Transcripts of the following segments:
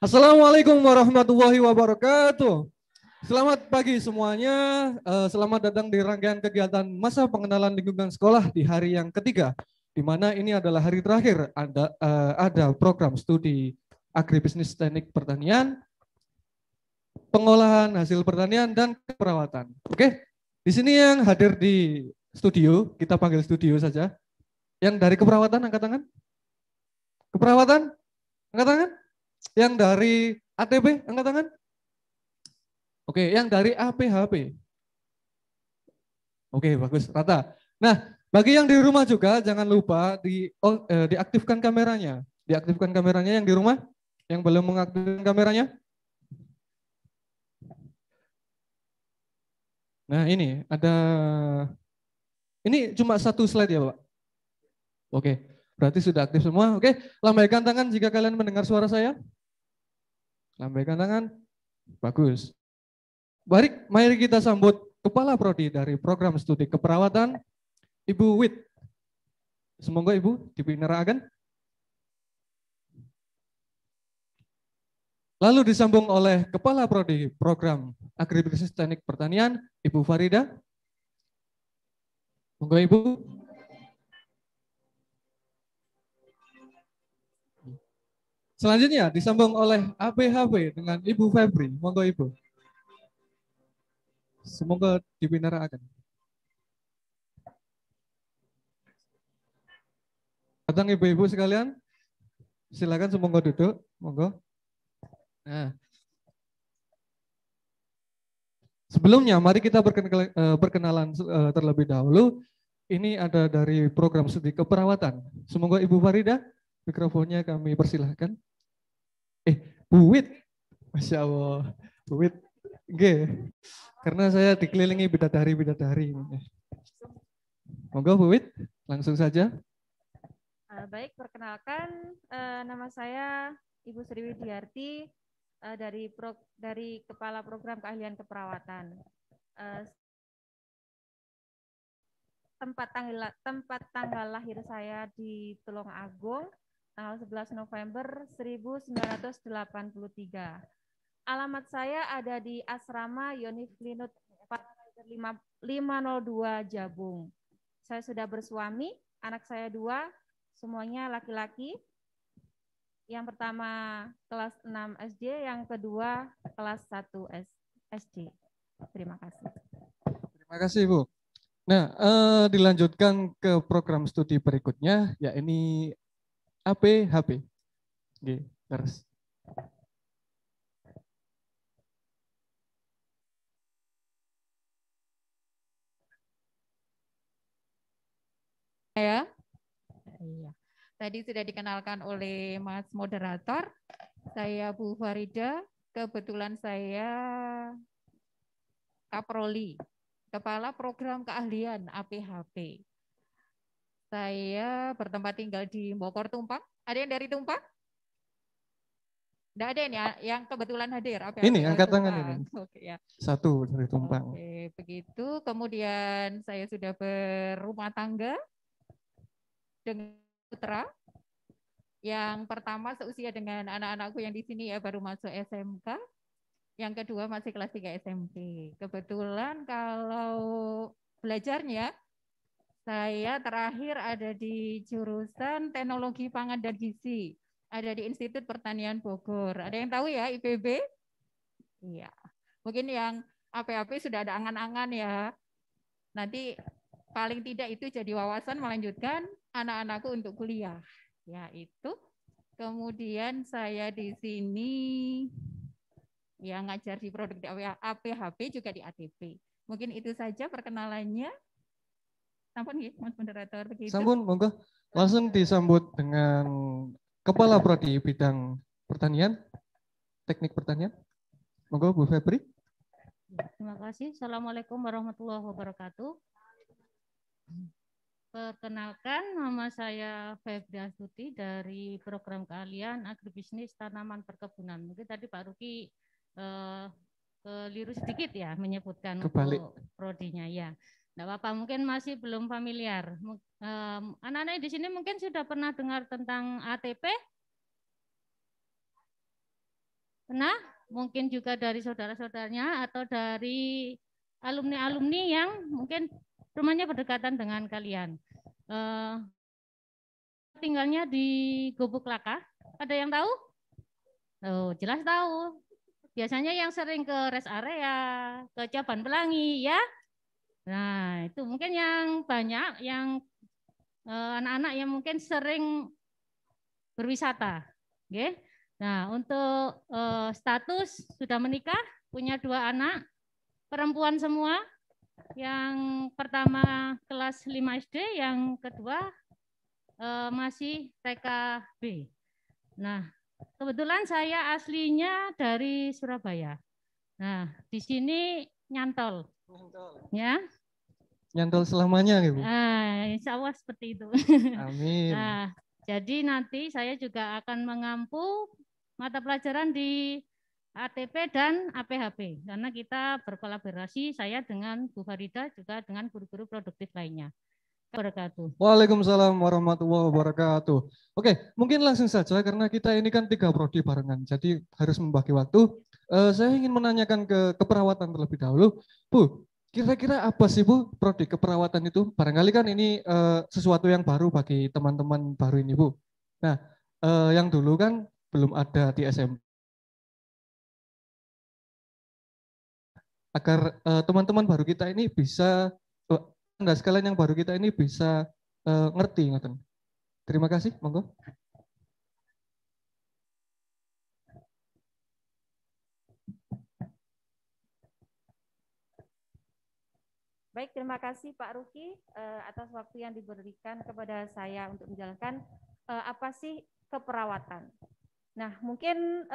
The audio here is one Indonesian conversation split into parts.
Assalamualaikum warahmatullahi wabarakatuh. Selamat pagi semuanya. Selamat datang di rangkaian kegiatan masa pengenalan lingkungan sekolah di hari yang ketiga, di mana ini adalah hari terakhir ada program studi agribisnis teknik pertanian, pengolahan hasil pertanian dan keperawatan. Oke, di sini yang hadir di studio, kita panggil studio saja. Yang dari keperawatan angkat tangan. Keperawatan angkat tangan. Yang dari ATB angkat tangan. Oke, yang dari APHP. Oke, bagus, rata. Nah, bagi yang di rumah juga jangan lupa diaktifkan kameranya. Diaktifkan kameranya yang di rumah, yang belum mengaktifkan kameranya. Nah, ini cuma satu slide ya, Pak. Oke, berarti sudah aktif semua. Oke, lambaikan tangan jika kalian mendengar suara saya. Lambaikan tangan. Bagus. Mari kita sambut Kepala Prodi dari Program Studi Keperawatan, Ibu Wit. Semoga Ibu dipinarakan. Lalu disambung oleh Kepala Prodi Program Agribisnis Teknik Pertanian, Ibu Farida. Monggo Ibu. Selanjutnya disambung oleh APHP dengan Ibu Febri. Monggo Ibu. Semoga dipinarakan. Datang ibu-ibu sekalian, silakan semoga duduk, monggo. Nah, sebelumnya mari kita perkenalan terlebih dahulu. Ini ada dari program studi keperawatan. Semoga Ibu Farida, mikrofonnya kami persilahkan. Bu Wit, Masya Allah, Bu Wit, karena saya dikelilingi bidadari. Monggo Bu Wit, langsung saja. Baik, perkenalkan nama saya Ibu Sri Widiarti dari Kepala Program Keahlian Keperawatan. Tempat tanggal lahir saya di Tulungagung, tanggal 11 November 1983. Alamat saya ada di Asrama Yonif Linut 502 Jabung. Saya sudah bersuami, anak saya 2, semuanya laki-laki. Yang pertama kelas 6 SD, yang kedua kelas 1 SD. Terima kasih. Terima kasih Ibu. Nah, dilanjutkan ke program studi berikutnya, ya ini APHP. Oke, terus. Ya. Iya. Tadi sudah dikenalkan oleh Mas Moderator. Saya Bu Farida. Kebetulan saya Kaproli, Kepala Program Keahlian APHP. Saya bertempat tinggal di Bogor, Tumpang. Ada yang dari Tumpang? Tidak ada ini yang kebetulan hadir. APHP, ini angkat tangan ini. Oke, ya. Satu dari Tumpang. Oke, begitu. Kemudian saya sudah berumah tangga dengan putra. Yang pertama seusia dengan anak-anakku yang di sini ya, baru masuk SMK. Yang kedua masih kelas 3 SMP. Kebetulan kalau belajarnya, saya terakhir ada di jurusan Teknologi Pangan dan Gizi. Ada di Institut Pertanian Bogor. Ada yang tahu ya IPB? Iya. Mungkin yang APAP sudah ada angan-angan ya. Nanti paling tidak itu jadi wawasan melanjutkan anak-anakku untuk kuliah. Ya itu. Kemudian saya di sini yang ngajar di produk di APHP juga di ATP. Mungkin itu saja perkenalannya. Sampun ya, Mas Moderator begitu. Sampun, monggo. Langsung disambut dengan Kepala Prodi Bidang Pertanian, Teknik Pertanian. Monggo Bu Febri. Terima kasih. Assalamualaikum warahmatullahi wabarakatuh. Perkenalkan, nama saya Febri Astuti dari Program Keahlian Agribisnis Tanaman Perkebunan. Mungkin tadi Pak Ruki keliru sedikit ya menyebutkan untuk prodinya ya. Tidak apa-apa, mungkin masih belum familiar. Anak-anak di sini mungkin sudah pernah dengar tentang ATP? pernah, mungkin juga dari saudara-saudaranya atau dari alumni-alumni yang mungkin rumahnya berdekatan dengan kalian. Tinggalnya di Gubuk Laka, ada yang tahu? Oh, jelas tahu. Biasanya yang sering ke rest area, ke Caban Pelangi, ya. Nah, itu mungkin yang banyak, yang anak-anak yang mungkin sering berwisata. Oke. Nah, untuk status sudah menikah, punya 2 anak, perempuan semua. Yang pertama kelas 5 SD, yang kedua masih TKB. Nah, kebetulan saya aslinya dari Surabaya. Nah, di sini nyantol. Ya. Nyantol selamanya gitu. Insya Allah seperti itu. Amin. Nah, jadi nanti saya juga akan mengampu mata pelajaran di ATP dan APHP karena kita berkolaborasi, saya dengan Bu Farida juga dengan guru-guru produktif lainnya. Wabarakatuh. Waalaikumsalam warahmatullahi wabarakatuh. Oke, mungkin langsung saja karena kita ini kan 3 prodi barengan, jadi harus membagi waktu. Saya ingin menanyakan ke keperawatan terlebih dahulu. Bu, kira-kira apa sih Bu prodi keperawatan itu? Barangkali kan ini sesuatu yang baru bagi teman-teman baru ini Bu. Nah, yang dulu kan belum ada di SMP. Agar teman-teman baru kita ini bisa Anda sekalian yang baru kita ini bisa ngerti, ngoten. Terima kasih, monggo. Baik, terima kasih Pak Ruki atas waktu yang diberikan kepada saya untuk menjelaskan apa sih keperawatan. Nah, mungkin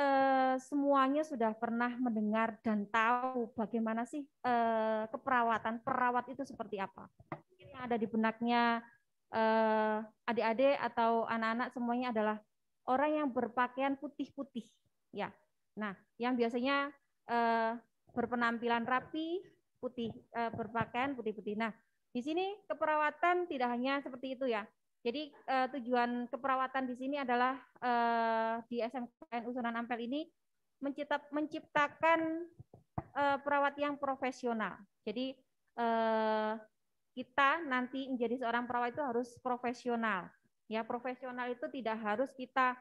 semuanya sudah pernah mendengar dan tahu bagaimana sih keperawatan, perawat itu seperti apa. Mungkin yang ada di benaknya adik-adik atau anak-anak semuanya adalah orang yang berpakaian putih-putih, ya. Nah, yang biasanya berpenampilan rapi, putih, berpakaian putih-putih. Nah, di sini keperawatan tidak hanya seperti itu ya. Jadi tujuan keperawatan di sini adalah di SMKN Usunan Ampel ini menciptakan perawat yang profesional. Jadi kita nanti menjadi seorang perawat itu harus profesional. Ya, profesional itu tidak harus kita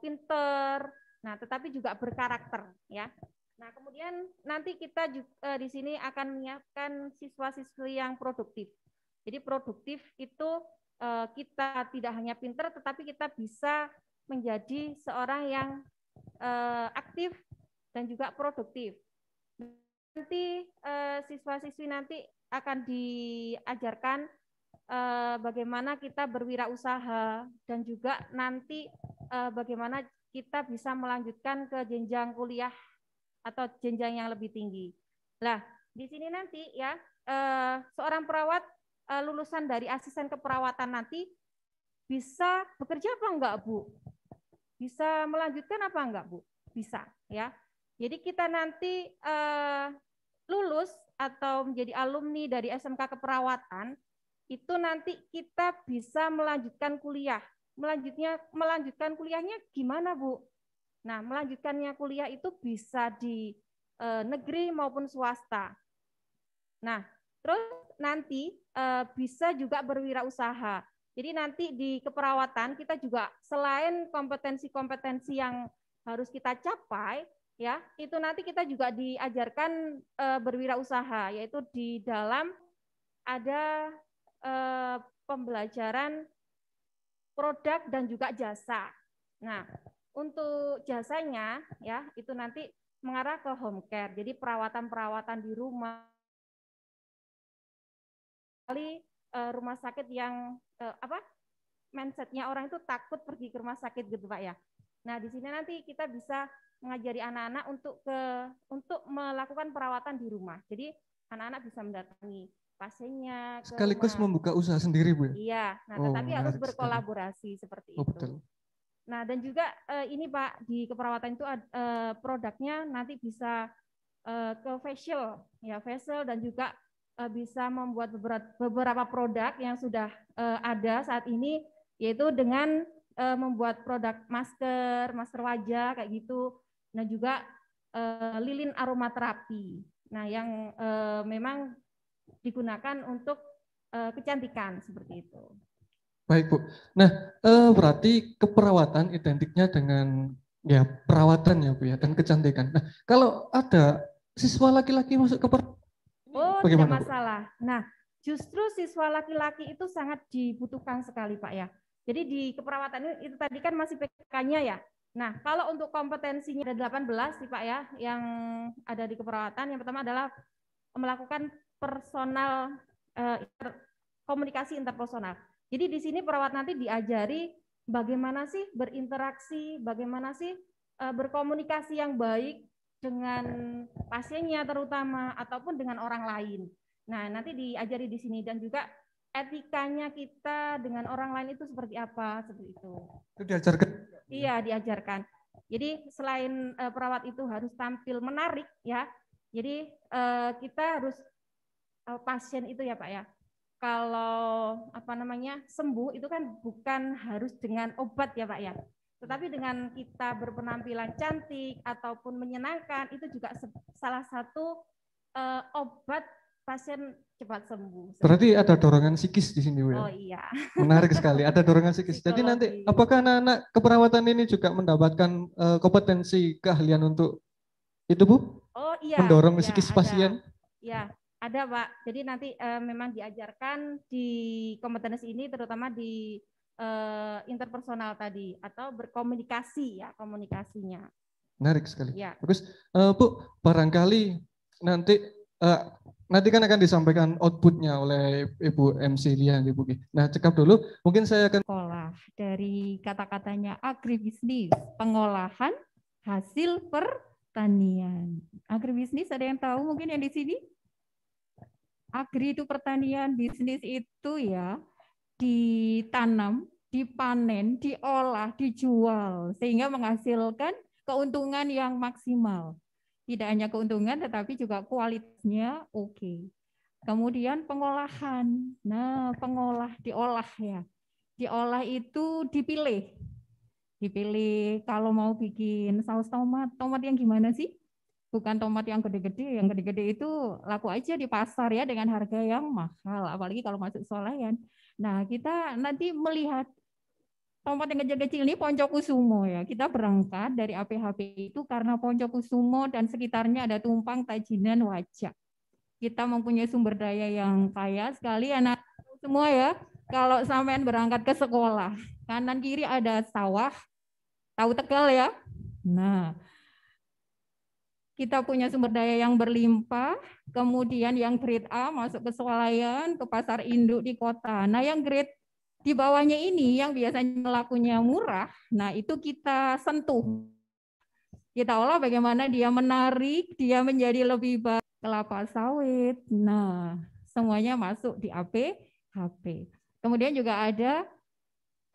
pinter, nah tetapi juga berkarakter ya. Nah, kemudian nanti kita juga di sini akan menyiapkan siswa-siswi yang produktif. Jadi produktif itu kita tidak hanya pinter, tetapi kita bisa menjadi seorang yang aktif dan juga produktif. Nanti siswa-siswi nanti akan diajarkan bagaimana kita berwirausaha dan juga nanti bagaimana kita bisa melanjutkan ke jenjang kuliah atau jenjang yang lebih tinggi. Nah, di sini nanti ya seorang perawat lulusan dari asisten keperawatan nanti bisa bekerja apa enggak, Bu? Bisa melanjutkan apa enggak, Bu? Bisa, ya. Jadi kita nanti lulus atau menjadi alumni dari SMK Keperawatan, itu nanti kita bisa melanjutkan kuliah. Melanjutkan kuliahnya gimana, Bu? Nah, melanjutkannya kuliah itu bisa di negeri maupun swasta. Nah, terus nanti bisa juga berwirausaha. Jadi nanti di keperawatan kita juga selain kompetensi-kompetensi yang harus kita capai, ya, itu nanti kita juga diajarkan berwirausaha, yaitu di dalam ada pembelajaran produk dan juga jasa. Nah, untuk jasanya ya itu nanti mengarah ke home care. Jadi perawatan-perawatan di rumah, rumah sakit yang mindsetnya orang itu takut pergi ke rumah sakit gitu Pak ya. Nah, di sini nanti kita bisa mengajari anak-anak untuk melakukan perawatan di rumah. Jadi anak-anak bisa mendatangi pasiennya ke sekaligus rumah. membuka usaha sendiri, Bu. Iya, nah tetapi harus berkolaborasi seperti itu. Betul. Nah, dan juga ini Pak, di keperawatan itu produknya nanti bisa ke facial, ya facial, dan juga bisa membuat beberapa produk yang sudah ada saat ini, yaitu dengan membuat produk masker wajah kayak gitu. Nah juga lilin aromaterapi. Nah yang memang digunakan untuk kecantikan seperti itu. Baik Bu. Nah berarti keperawatan identiknya dengan ya perawatan ya Bu ya dan kecantikan. Nah kalau ada siswa laki-laki masuk ke Oh, tidak bagaimana Bu? masalah. Nah, justru siswa laki-laki itu sangat dibutuhkan sekali, Pak ya. Jadi di keperawatan itu tadi kan masih PK-nya ya. Nah, kalau untuk kompetensinya ada 18 sih Pak ya, yang ada di keperawatan. Yang pertama adalah melakukan personal komunikasi interpersonal. Jadi di sini perawat nanti diajari bagaimana sih berinteraksi, bagaimana sih berkomunikasi yang baik dengan pasiennya terutama ataupun dengan orang lain. Nah, nanti diajari di sini dan juga etikanya kita dengan orang lain itu seperti apa, seperti itu. Itu diajarkan? Iya, diajarkan. Jadi selain perawat itu harus tampil menarik ya. Jadi kita harus pasien itu ya Pak ya. Kalau apa namanya sembuh itu kan bukan harus dengan obat ya Pak ya. Tetapi dengan kita berpenampilan cantik ataupun menyenangkan itu juga salah satu obat pasien cepat sembuh. Berarti ada dorongan psikis di sini Bu ya? Oh iya. Menarik sekali, ada dorongan psikis. Jadi nanti apakah anak-anak keperawatan ini juga mendapatkan kompetensi keahlian untuk itu Bu? Oh iya. Mendorong ya, psikis ada. pasien? Ya, ada Pak. Jadi nanti memang diajarkan di kompetensi ini terutama di interpersonal tadi atau berkomunikasi ya komunikasinya. Menarik sekali. Ya. Bagus. Bu, barangkali nanti kan akan disampaikan outputnya oleh Ibu MC Lia, Ibu. Nah, cekap dulu. Mungkin saya akan sekolah dari kata-katanya agribisnis, pengolahan hasil pertanian. Agribisnis ada yang tahu mungkin yang di sini? Agri itu pertanian, bisnis itu ya ditanam, dipanen, diolah, dijual sehingga menghasilkan keuntungan yang maksimal. Tidak hanya keuntungan tetapi juga kualitasnya oke. Kemudian pengolahan. Nah, diolah ya. Diolah itu dipilih. Dipilih kalau mau bikin saus tomat. Tomat yang gimana sih? Bukan tomat yang gede-gede. Yang gede-gede itu laku aja di pasar ya dengan harga yang mahal. Apalagi kalau masuk swalayan. Nah, kita nanti melihat tomat yang kecil-kecil ini Poncokusumo ya. Kita berangkat dari APHP itu karena Poncokusumo dan sekitarnya ada tumpang Tajinan Wajak. Kita mempunyai sumber daya yang kaya sekali anak semua ya. Kalau sampean berangkat ke sekolah, kanan kiri ada sawah. Tahu Tegal ya? Nah, kita punya sumber daya yang berlimpah, kemudian yang grade A masuk ke swalayan, ke pasar induk di kota. Nah, yang grade di bawahnya ini yang biasanya lakunya murah, nah itu kita sentuh. Kita olah bagaimana dia menarik, dia menjadi lebih baik. Kelapa sawit, nah semuanya masuk di APHP. Kemudian juga ada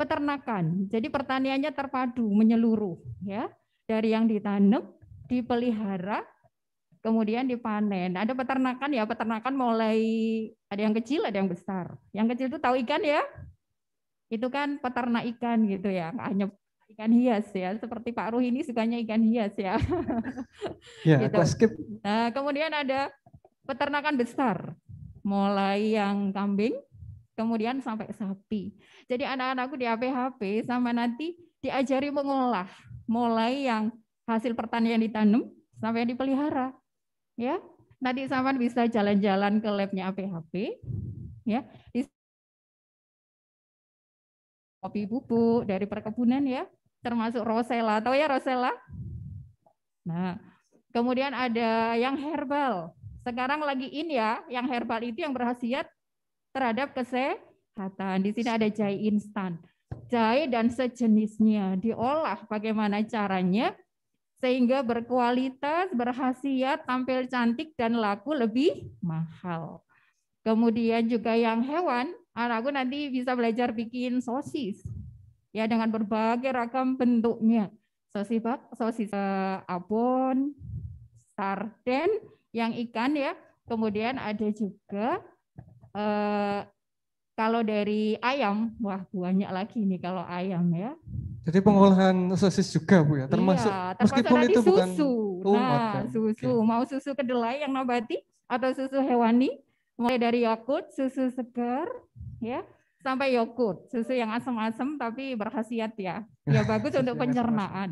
peternakan, jadi pertaniannya terpadu, menyeluruh ya, dari yang ditanam, dipelihara, kemudian dipanen. Ada peternakan ya, peternakan mulai ada yang kecil, ada yang besar. Yang kecil itu tahu ikan ya? Itu kan peternak ikan gitu ya, hanya ikan hias ya, seperti Pak Ruh ini sukanya ikan hias ya. Ya, gitu. skip. Nah, kemudian ada peternakan besar, mulai yang kambing, kemudian sampai sapi. Jadi anak-anakku di APHP sama nanti diajari mengolah, mulai yang hasil pertanian ditanam sampai yang dipelihara. Ya, nanti sama bisa jalan-jalan ke labnya APHP, ya. Kopi bubuk dari perkebunan ya, termasuk rosella. Tahu ya rosella? Nah, kemudian ada yang herbal. Sekarang lagi in ya, yang herbal itu yang berkhasiat terhadap kesehatan. Di sini ada jahe instan. Jahe dan sejenisnya diolah bagaimana caranya sehingga berkualitas, berkhasiat, tampil cantik dan laku lebih mahal. Kemudian juga yang hewan, anakku nanti bisa belajar bikin sosis ya dengan berbagai ragam bentuknya. Sosis abon, sarden, yang ikan ya. Kemudian ada juga kalau dari ayam, wah banyak lagi nih kalau ayam ya. Jadi pengolahan sosis juga Bu ya, termasuk Iya, termasuk meskipun nanti itu bukan susu. Nah, ada. susu, mau susu kedelai yang nabati atau susu hewani, mulai dari Yakult, susu segar, ya, sampai yogurt, susu yang asam-asam tapi berkhasiat ya. Ya bagus Susu untuk yang asam-asam. pencernaan.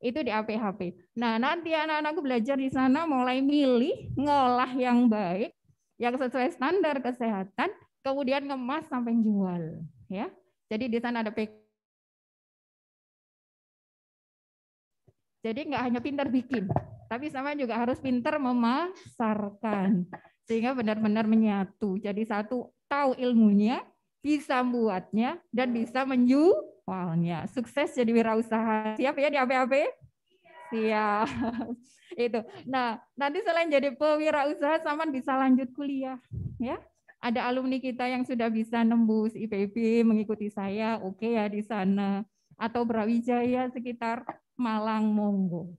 Itu di APHP. Nah, nanti anak-anakku belajar di sana mulai milih, ngolah yang baik, yang sesuai standar kesehatan, kemudian ngemas sampai jual, ya. Jadi di sana ada Jadi nggak hanya pintar bikin, tapi sama juga harus pintar memasarkan. Sehingga benar-benar menyatu. Jadi satu, tahu ilmunya, bisa buatnya, dan bisa menjualnya. Sukses jadi wirausaha. Siap ya di APAP? Siap. Itu. Nah, nanti selain jadi pewirausaha, Saman bisa lanjut kuliah. Ya, ada alumni kita yang sudah bisa nembus IPB, mengikuti saya, oke ya di sana. Atau Brawijaya sekitar Malang, monggo.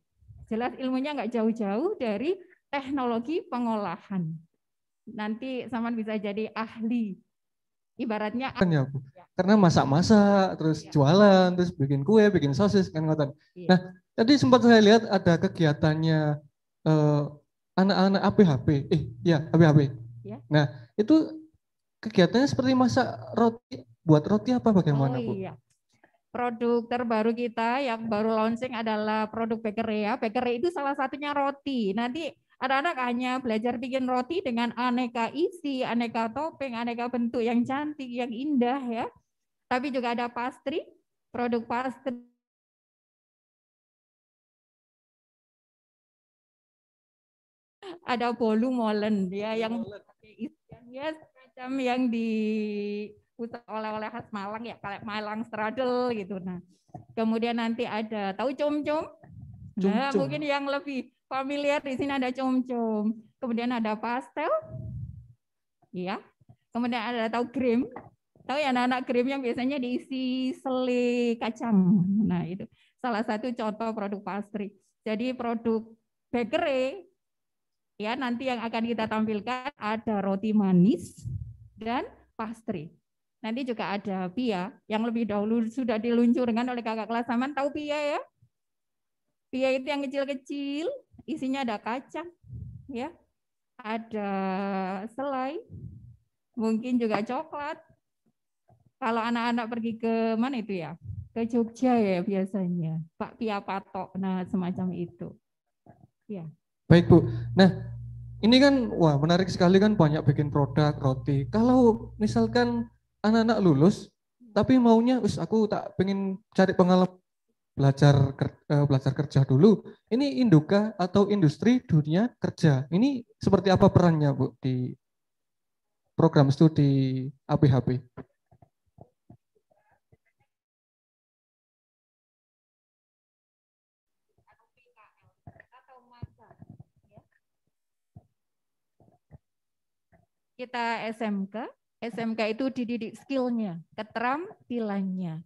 Jelas ilmunya nggak jauh-jauh dari teknologi pengolahan. Nanti Saman bisa jadi ahli. Ibaratnya Kan ya Bu. Karena masak-masak, terus jualan, terus bikin kue, bikin sosis kan ngoten. Nah, tadi sempat saya lihat ada kegiatannya anak-anak APHP. Ya, APHP. Ya. Nah, itu kegiatannya seperti masak roti, buat roti apa bagaimana Bu? Iya. Produk terbaru kita yang baru launching adalah produk bakery ya. Bakery itu salah satunya roti. Nanti anak-anak hanya belajar bikin roti dengan aneka isi, aneka topping, aneka bentuk yang cantik, yang indah ya. Tapi juga ada pastry, produk pastry. Ada bolu molen ya yang isiannya semacam yang di oleh-oleh khas Malang ya, kayak Malang Straddle gitu. Nah, kemudian nanti ada tahu cum-cum. Nah, mungkin yang lebih familiar di sini ada cum-cum. Kemudian ada pastel. Iya. Kemudian ada tahu krim. Tahu ya anak-anak krim yang biasanya diisi selai kacang. Nah, itu salah satu contoh produk pastry. Jadi produk bakery ya nanti yang akan kita tampilkan ada roti manis dan pastry. Nanti juga ada pia yang lebih dahulu sudah diluncurkan oleh kakak kelas Saman. Tahu pia ya? Pia itu yang kecil-kecil, isinya ada kacang, ya, ada selai, mungkin juga coklat. Kalau anak-anak pergi ke mana itu ya? Ke Jogja ya biasanya, Pak Pia Patok, nah semacam itu. Ya. Baik Bu. Nah, ini kan wah menarik sekali kan banyak bikin produk roti. Kalau misalkan anak-anak lulus tapi maunya aku tak pengen cari pengalaman belajar kerja dulu. Ini Induka atau industri dunia kerja. Ini seperti apa perannya Bu di program studi APHP? Kita SMK itu dididik skillnya, keterampilannya.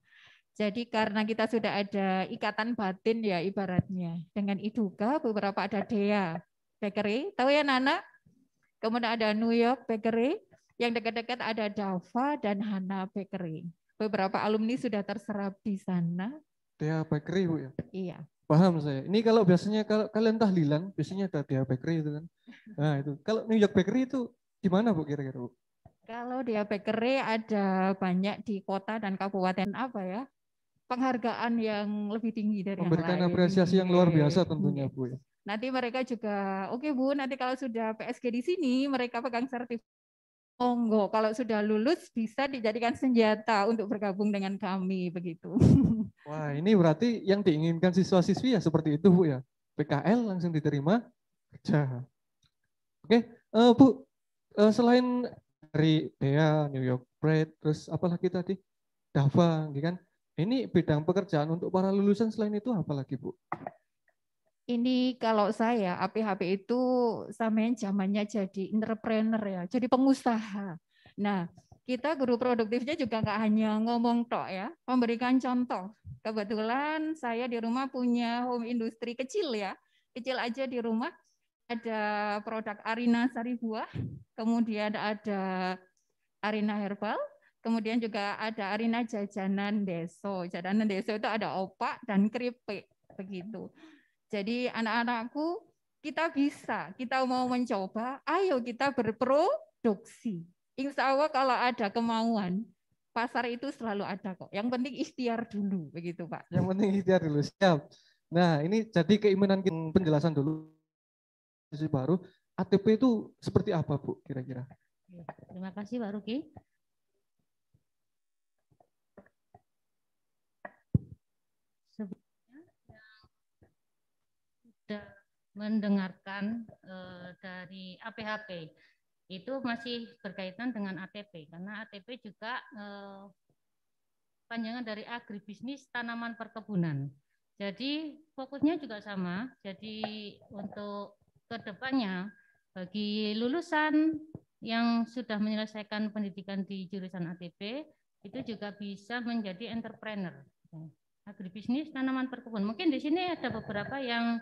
Jadi karena kita sudah ada ikatan batin ya ibaratnya. Dengan Iduka beberapa ada Dea Bakery, tahu ya Nana? Kemudian ada New York Bakery, yang dekat-dekat ada Dava dan Hana Bakery. Beberapa alumni sudah terserap di sana. Dea Bakery Bu ya? Iya. Paham saya. Ini kalau biasanya kalau kalian tahlilan, biasanya ada Dea Bakery itu kan. Nah itu. Kalau New York Bakery itu di mana Bu kira-kira Bu? Kalau Dea Bakery ada banyak di kota dan kabupaten apa ya? Penghargaan yang lebih tinggi dari Memberikan yang lain. apresiasi yang luar biasa tentunya Bu ya. Nanti mereka juga, oke Bu, nanti kalau sudah PSG di sini, mereka pegang sertifikat. Monggo, kalau sudah lulus bisa dijadikan senjata untuk bergabung dengan kami, begitu. Wah ini berarti yang diinginkan siswa-siswi ya seperti itu Bu ya. PKL langsung diterima kerja. Oke, Bu, selain dari Dea, New York Bread, terus apalagi tadi? Dava, kan? Ini bidang pekerjaan untuk para lulusan selain itu apalagi Bu? Ini kalau saya, APHP itu samanya zamannya jadi entrepreneur ya, jadi pengusaha. Nah, kita guru produktifnya juga nggak hanya ngomong tok ya, memberikan contoh. Kebetulan saya di rumah punya home industry kecil ya, kecil aja di rumah. Ada produk Arina Sari Buah, kemudian ada Arina Herbal, kemudian juga ada arena jajanan deso. Jajanan deso itu ada opak dan keripik begitu. Jadi anak-anakku, kita bisa, kita mau mencoba, ayo kita berproduksi. Insya Allah kalau ada kemauan, pasar itu selalu ada kok. Yang penting ikhtiar dulu, begitu Pak. Yang penting ikhtiar dulu, siap. Nah ini jadi keinginan kita, penjelasan dulu. Baru, ATP itu seperti apa Bu kira-kira? Terima kasih Pak Ruki. Sebelumnya sudah mendengarkan dari APHP itu masih berkaitan dengan ATP karena ATP juga panjangan dari agribisnis tanaman perkebunan. Jadi fokusnya juga sama. Jadi untuk kedepannya bagi lulusan yang sudah menyelesaikan pendidikan di jurusan ATP itu juga bisa menjadi entrepreneur. Agribisnis tanaman perkebunan. Mungkin di sini ada beberapa yang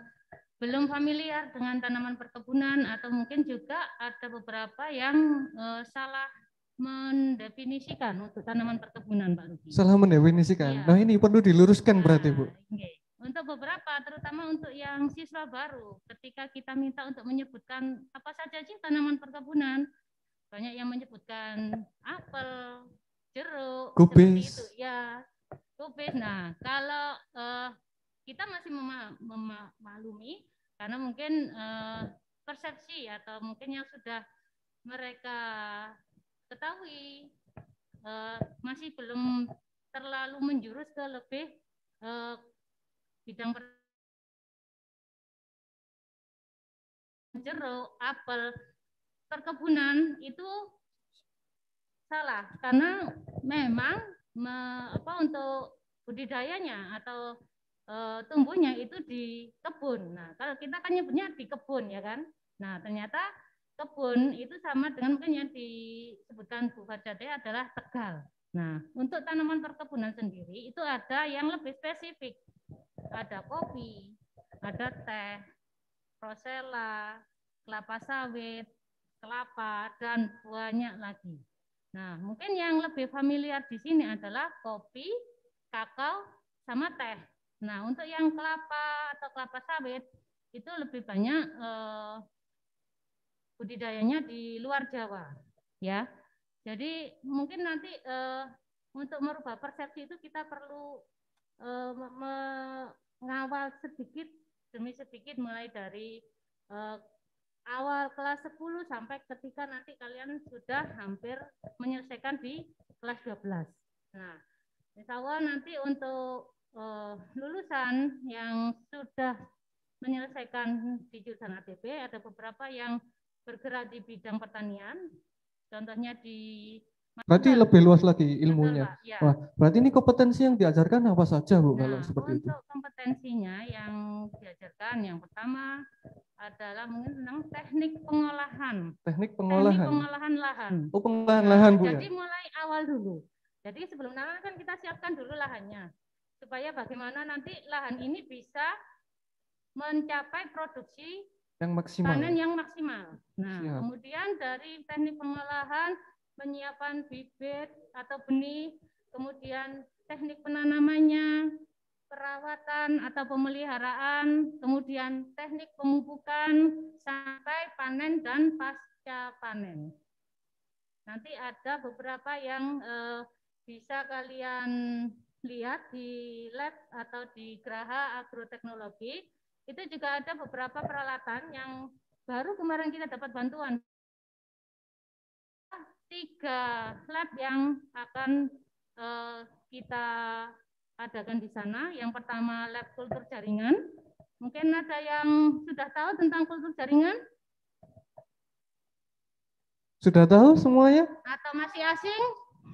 belum familiar dengan tanaman perkebunan atau mungkin juga ada beberapa yang salah mendefinisikan untuk tanaman perkebunan Pak Ruki. Salah mendefinisikan. Iya. Nah ini perlu diluruskan berarti Bu. Okay. Untuk beberapa, terutama untuk yang siswa baru, ketika kita minta untuk menyebutkan apa saja sih tanaman perkebunan, banyak yang menyebutkan apel, jeruk, seperti itu. Ya, kubis. Nah, kalau kita masih memaklumi, karena mungkin persepsi atau mungkin yang sudah mereka ketahui masih belum terlalu menjurus ke lebih bidang jeruk, apel, perkebunan itu salah karena memang untuk budidayanya atau tumbuhnya itu di kebun. Nah, kalau kita kan nyebutnya di kebun ya kan. Nah, ternyata kebun itu sama dengan mungkin yang disebutkan Bu Farjate adalah tegal. Nah, untuk tanaman perkebunan sendiri itu ada yang lebih spesifik. Ada kopi, ada teh, rosella, kelapa sawit, kelapa, dan banyak lagi. Nah, mungkin yang lebih familiar di sini adalah kopi, kakao, sama teh. Nah, untuk yang kelapa atau kelapa sawit itu lebih banyak budidayanya di luar Jawa, ya. Jadi mungkin nanti untuk merubah persepsi itu kita perlu mengawal sedikit demi sedikit mulai dari awal kelas 10 sampai ketika nanti kalian sudah hampir menyelesaikan di kelas 12. Nah, insya Allah nanti untuk lulusan yang sudah menyelesaikan di jurusan ATP ada beberapa yang bergerak di bidang pertanian, contohnya di berarti lebih luas lagi ilmunya. Betul, Pak, ya. Wah, berarti ini kompetensi yang diajarkan apa saja Bu kalau Nah, seperti itu? untuk kompetensinya yang diajarkan yang pertama adalah mungkin tentang teknik pengolahan. Teknik pengolahan. Teknik pengolahan lahan. Oh, pengolahan lahan Bu jadi ya. mulai awal dulu. Jadi sebelum nanam kan kita siapkan dulu lahannya supaya bagaimana nanti lahan ini bisa mencapai produksi yang maksimal. Panen yang maksimal. Nah, siap. Kemudian dari teknik pengolahan, penyiapan bibit atau benih, kemudian teknik penanamannya, perawatan atau pemeliharaan, kemudian teknik pemupukan sampai panen dan pasca panen. Nanti ada beberapa yang bisa kalian lihat di lab atau di Geraha Agroteknologi. Itu juga ada beberapa peralatan yang baru kemarin kita dapat bantuan. 3 lab yang akan kita adakan di sana. Yang pertama lab kultur jaringan. Mungkin ada yang sudah tahu tentang kultur jaringan? Sudah tahu semuanya? Atau masih asing?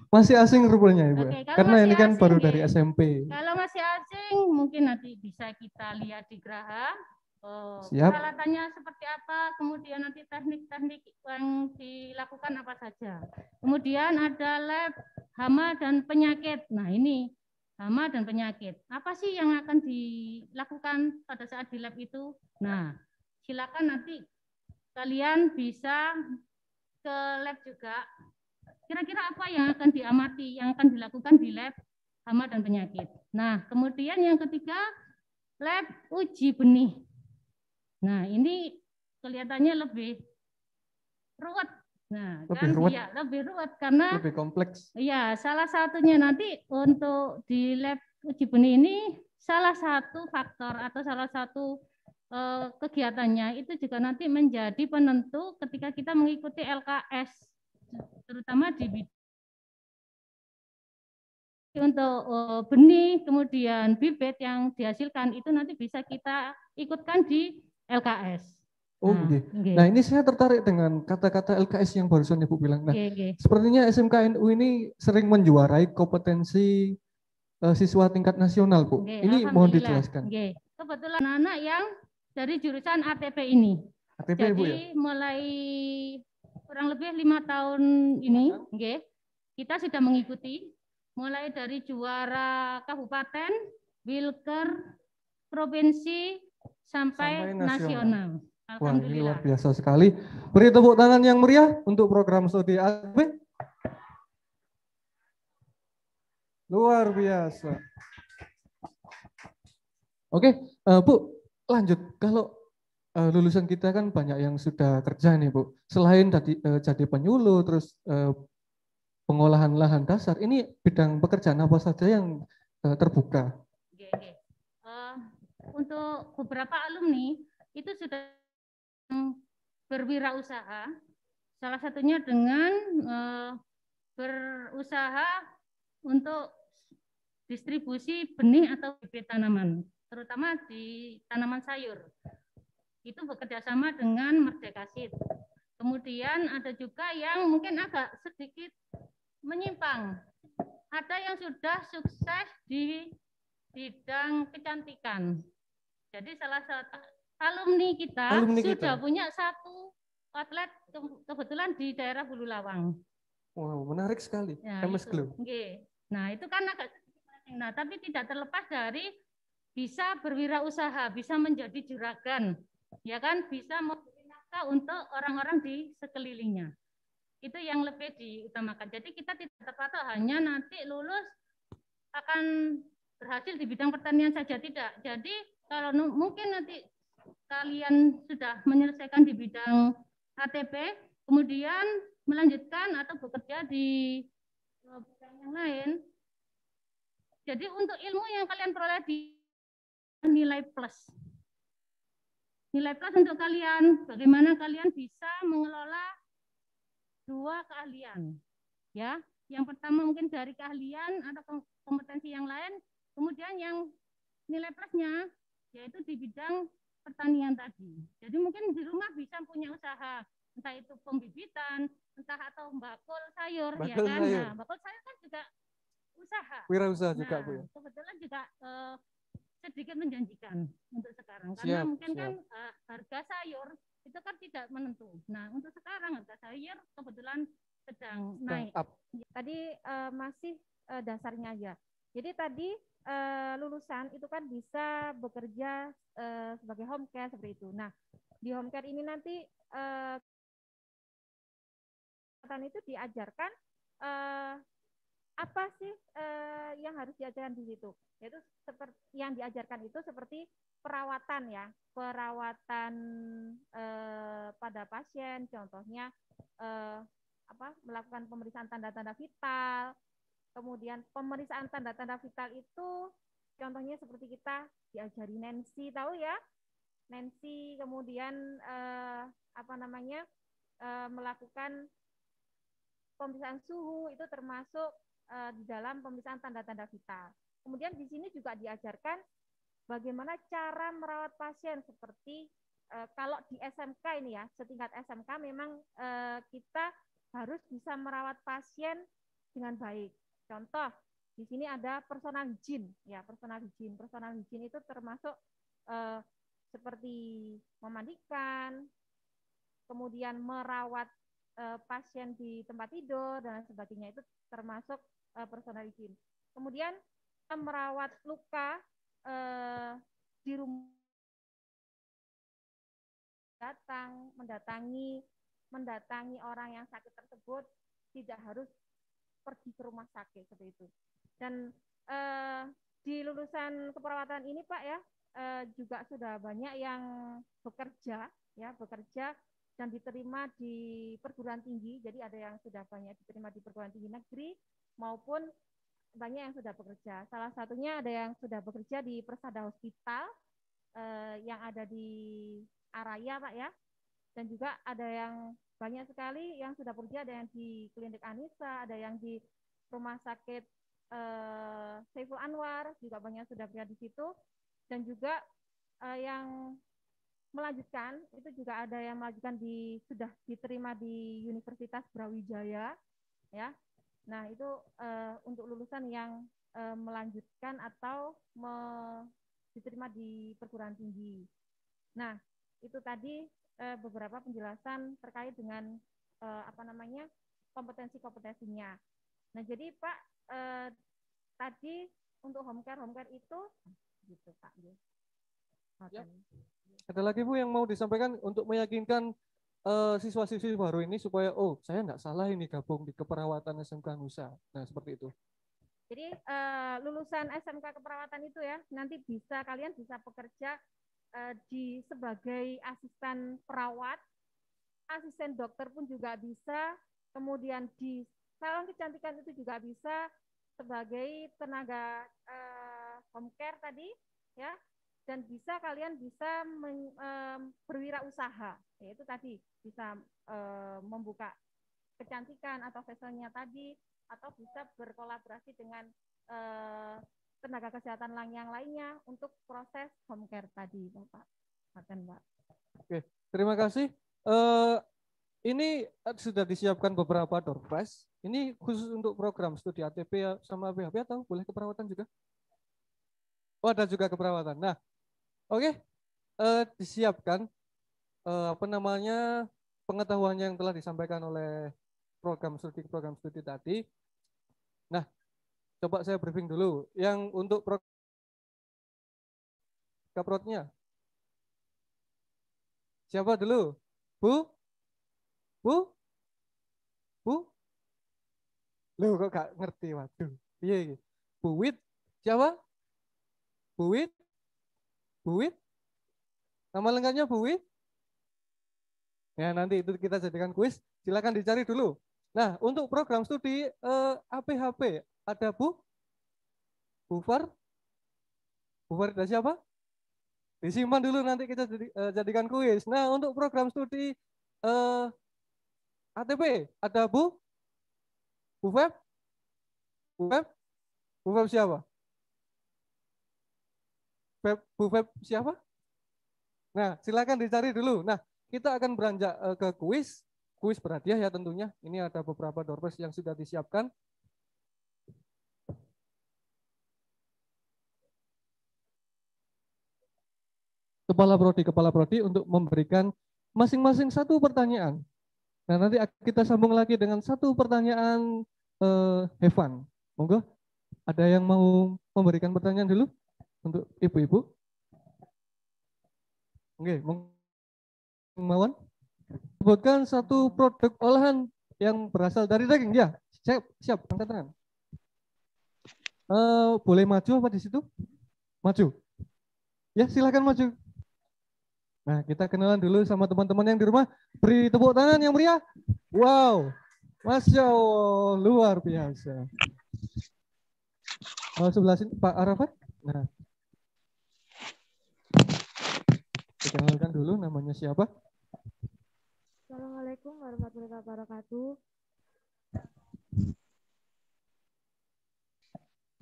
Masih asing rupanya Ibu. Oke, karena ini kan asing, baru dari SMP. Kalau masih asing mungkin nanti bisa kita lihat di Geraha. Siap. Peralatannya seperti apa, kemudian nanti teknik-teknik yang dilakukan apa saja. Kemudian ada lab hama dan penyakit. Nah ini hama dan penyakit. Apa sih yang akan dilakukan pada saat di lab itu? Nah silakan nanti kalian bisa ke lab juga kira-kira apa yang akan diamati, yang akan dilakukan di lab hama dan penyakit. Nah, kemudian yang ketiga, lab uji benih. Nah, ini kelihatannya lebih ruwet. Nah, Lebih kan ruwet. iya, lebih ruwet karena Lebih kompleks. iya, salah satunya nanti untuk di lab uji benih ini salah satu faktor atau salah satu kegiatannya itu juga nanti menjadi penentu ketika kita mengikuti LKS, terutama di bidang untuk benih, kemudian bibit yang dihasilkan itu nanti bisa kita ikutkan di LKS. Oh, Nah, nggih. nggih. Nah, ini saya tertarik dengan kata-kata LKS yang barusan Ibu bilang. Nah, Nggih, nggih. sepertinya SMKNU ini sering menjuarai kompetensi siswa tingkat nasional, Bu. Nggih, Ini mohon alhamdulillah. dijelaskan. Nggih. Kebetulan anak yang dari jurusan ATP ini. ATP, Jadi Bu ya? mulai kurang lebih 5 tahun ini, nggih, kita sudah mengikuti mulai dari juara kabupaten, wilker, provinsi sampai Sampai nasional. nasional. Wah, ini luar Alhamdulillah. biasa sekali. Beri tepuk tangan yang meriah untuk program studi ATP. Luar biasa. Oke, Bu, lanjut. Kalau lulusan kita kan banyak yang sudah kerja nih, Bu. Selain jadi penyuluh, terus pengolahan lahan dasar, ini bidang pekerjaan apa saja yang terbuka? Oke, oke. Untuk beberapa alumni itu sudah berwirausaha, salah satunya dengan berusaha untuk distribusi benih atau bibit tanaman, terutama di tanaman sayur. Itu bekerja sama dengan Merdeka Seed. Kemudian ada juga yang mungkin agak sedikit menyimpang. Ada yang sudah sukses di bidang kecantikan. Jadi salah satu alumni kita sudah punya satu outlet kebetulan di daerah Bulu Lawang. Wow, menarik sekali. Ya, MS Glow. Nah, itu kan agak sedikit melenceng. Nah, tapi tidak terlepas dari bisa berwirausaha, bisa menjadi juragan, ya kan, bisa memberi nafkah untuk orang-orang di sekelilingnya. Itu yang lebih diutamakan. Jadi kita tidak terpatok hanya nanti lulus akan berhasil di bidang pertanian saja, tidak. Jadi kalau mungkin nanti kalian sudah menyelesaikan di bidang ATP, kemudian melanjutkan atau bekerja di bidang yang lain. Jadi untuk ilmu yang kalian peroleh di nilai plus. Nilai plus untuk kalian, bagaimana kalian bisa mengelola dua keahlian. Ya, yang pertama mungkin dari keahlian atau kompetensi yang lain, kemudian yang nilai plusnya yaitu di bidang pertanian tadi. Jadi mungkin di rumah bisa punya usaha, entah itu pembibitan, entah atau bakul sayur, ya kan. Sayur. Nah, bakul sayur kan juga usaha. Wirausaha juga, Bu ya. Kebetulan juga sedikit menjanjikan untuk sekarang, karena mungkin kan harga sayur itu kan tidak menentu. Nah, untuk sekarang harga sayur kebetulan sedang naik. Tadi masih dasarnya aja. Jadi tadi lulusan itu kan bisa bekerja sebagai home care seperti itu. Nah, di home care ini nanti itu diajarkan apa sih yang harus diajarkan di situ? Yaitu seperti yang diajarkan itu seperti perawatan ya, perawatan pada pasien, contohnya melakukan pemeriksaan tanda-tanda vital. Kemudian pemeriksaan tanda-tanda vital itu contohnya seperti kita diajari Nancy, tahu ya? Nancy, kemudian melakukan pemeriksaan suhu itu termasuk di dalam pemeriksaan tanda-tanda vital. Kemudian di sini juga diajarkan bagaimana cara merawat pasien seperti kalau di SMK ini ya, setingkat SMK memang kita harus bisa merawat pasien dengan baik. Contoh, di sini ada personal hygiene, ya personal hygiene. Personal hygiene itu termasuk seperti memandikan, kemudian merawat pasien di tempat tidur dan sebagainya, itu termasuk personal hygiene. Kemudian merawat luka di rumah, mendatangi orang yang sakit tersebut tidak harus pergi ke rumah sakit seperti itu. Dan di lulusan keperawatan ini Pak ya, juga sudah banyak yang bekerja dan diterima di perguruan tinggi. Jadi ada yang sudah banyak diterima di perguruan tinggi negeri maupun banyak yang sudah bekerja. Salah satunya ada yang sudah bekerja di Persada Hospital yang ada di Araya Pak ya. Dan juga ada yang banyak sekali yang sudah bekerja, ada yang di Klinik Anissa, ada yang di Rumah Sakit Saiful Anwar, juga banyak sudah bekerja di situ. Dan juga yang melanjutkan, itu juga ada yang melanjutkan sudah diterima di Universitas Brawijaya, ya. Nah itu untuk lulusan yang melanjutkan atau diterima di perguruan tinggi. Nah itu tadi beberapa penjelasan terkait dengan kompetensi-kompetensinya. Nah jadi Pak tadi untuk home care itu gitu Pak. Ya. Ada lagi Bu yang mau disampaikan untuk meyakinkan siswa-siswi baru ini supaya saya enggak salah ini gabung di keperawatan SMK Nusa. Nah seperti itu. Jadi lulusan SMK keperawatan itu ya nanti kalian bisa bekerja sebagai asisten perawat, asisten dokter pun juga bisa, kemudian di salon kecantikan itu juga bisa sebagai tenaga home care tadi ya. Dan kalian bisa berwirausaha, yaitu tadi bisa membuka kecantikan atau fashionnya tadi, atau bisa berkolaborasi dengan tenaga kesehatan yang lainnya untuk proses home care tadi, Bapak. Mbak. Oke, terima kasih. Ini sudah disiapkan beberapa door prize. Ini khusus untuk program studi ATP sama BHP atau boleh keperawatan juga? Oh, ada juga keperawatan. Nah, oke, disiapkan pengetahuan yang telah disampaikan oleh program studi tadi. Nah, coba saya briefing dulu. Yang untuk kaprotnya, siapa dulu? Bu? Loh kok gak ngerti, waduh. Iya. Bu Wit, siapa? Bu Wit? Nama lengkapnya Bu Wit? Ya nanti itu kita jadikan kuis. Silakan dicari dulu. Nah untuk program studi APHP ada Bu Farida siapa? Disimpan dulu nanti kita jadikan kuis. Nah untuk program studi ATP ada Bu Feb siapa? Bu Feb siapa? Nah silakan dicari dulu. Nah kita akan beranjak ke kuis berhadiah ya tentunya. Ini ada beberapa door prize yang sudah disiapkan. Kepala prodi untuk memberikan masing-masing satu pertanyaan. Nah nanti kita sambung lagi dengan satu pertanyaan Evan. Monggo, ada yang mau memberikan pertanyaan dulu untuk ibu-ibu? Oke, Mawan. Sebutkan satu produk olahan yang berasal dari daging. Ya, siap, angkat tangan. Boleh maju apa di situ? Maju. Ya, silakan maju. Nah, kita kenalan dulu sama teman-teman yang di rumah. Beri tepuk tangan yang meriah. Wow, Masya Allah, luar biasa. Sebelah sini, Pak Arafat. Nah, dikenalkan dulu namanya siapa? Assalamualaikum warahmatullahi wabarakatuh.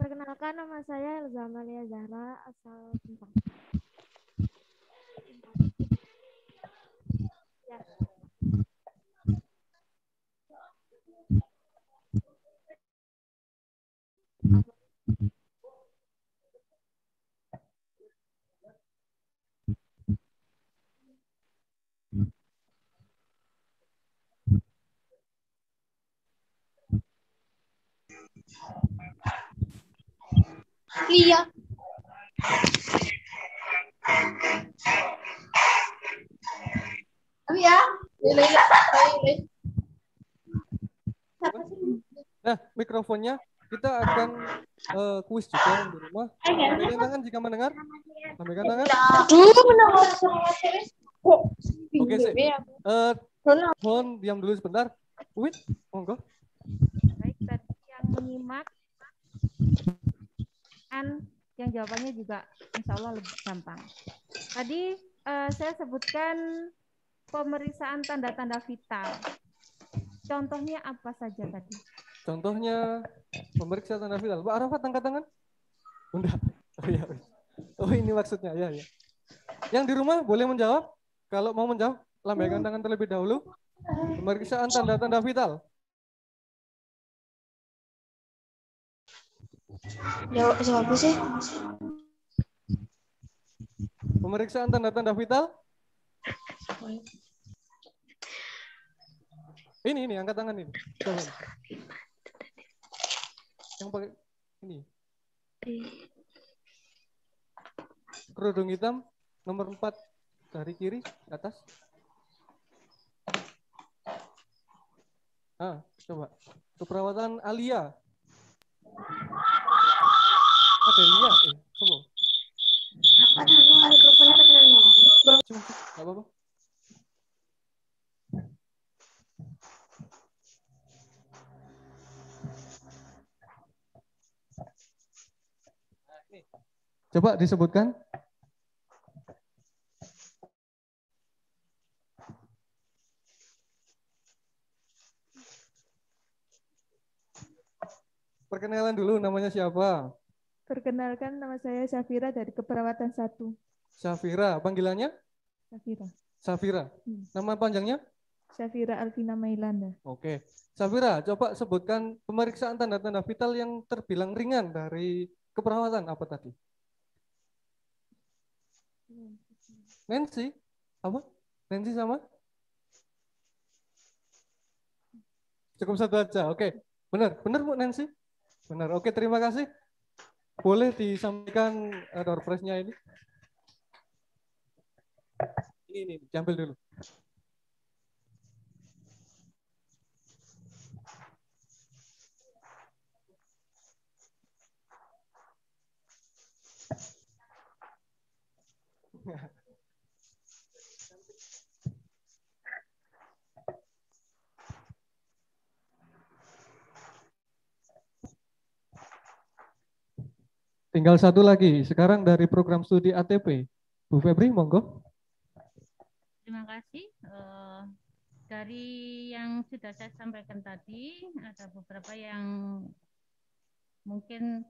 Perkenalkan, nama saya Elza Amalia Zahra, asal Simpang. Ya. Iya. Tapi ya, Nah, mikrofonnya kita akan kuis juga yang di rumah. Lambaikan tangan jika mendengar. Lambaikan tangan. Oke, sih. Mohon diam dulu sebentar. Wait, monggo. Baik, tadi yang menyimak yang jawabannya juga insya Allah lebih gampang. Tadi saya sebutkan pemeriksaan tanda-tanda vital. Contohnya apa saja tadi? Contohnya pemeriksaan tanda vital. Pak Arafat angkat tangan. Bunda. Oh iya. Oh ini maksudnya. Ya, ya. Yang di rumah boleh menjawab. Kalau mau menjawab, lambaikan tangan terlebih dahulu. Pemeriksaan tanda-tanda vital. Jawab sih. Pemeriksaan tanda-tanda vital. Ini angkat tangan ini. Coba. Yang pakai ini. Kerudung hitam nomor 4 dari kiri ke atas. Coba. Keperawatan Alia. Ada Lia. Coba. Cuma, nggak apa-apa. Coba disebutkan. Perkenalan dulu, namanya siapa? Perkenalkan, nama saya Syafira dari Keperawatan 1. Syafira, panggilannya? Syafira. Syafira. Nama panjangnya? Syafira Alvina Mailanda. Oke. Syafira, coba sebutkan pemeriksaan tanda-tanda vital yang terbilang ringan dari keperawatan apa tadi? Nancy? Apa? Nancy sama? Cukup satu aja, oke. Benar Bu Nancy? Benar, oke, terima kasih. Boleh disampaikan door prize-nya ini? Ini, diambil dulu. Tinggal satu lagi, sekarang dari program studi ATP. Bu Febri, monggo. Terima kasih. Dari yang sudah saya sampaikan tadi, ada beberapa yang mungkin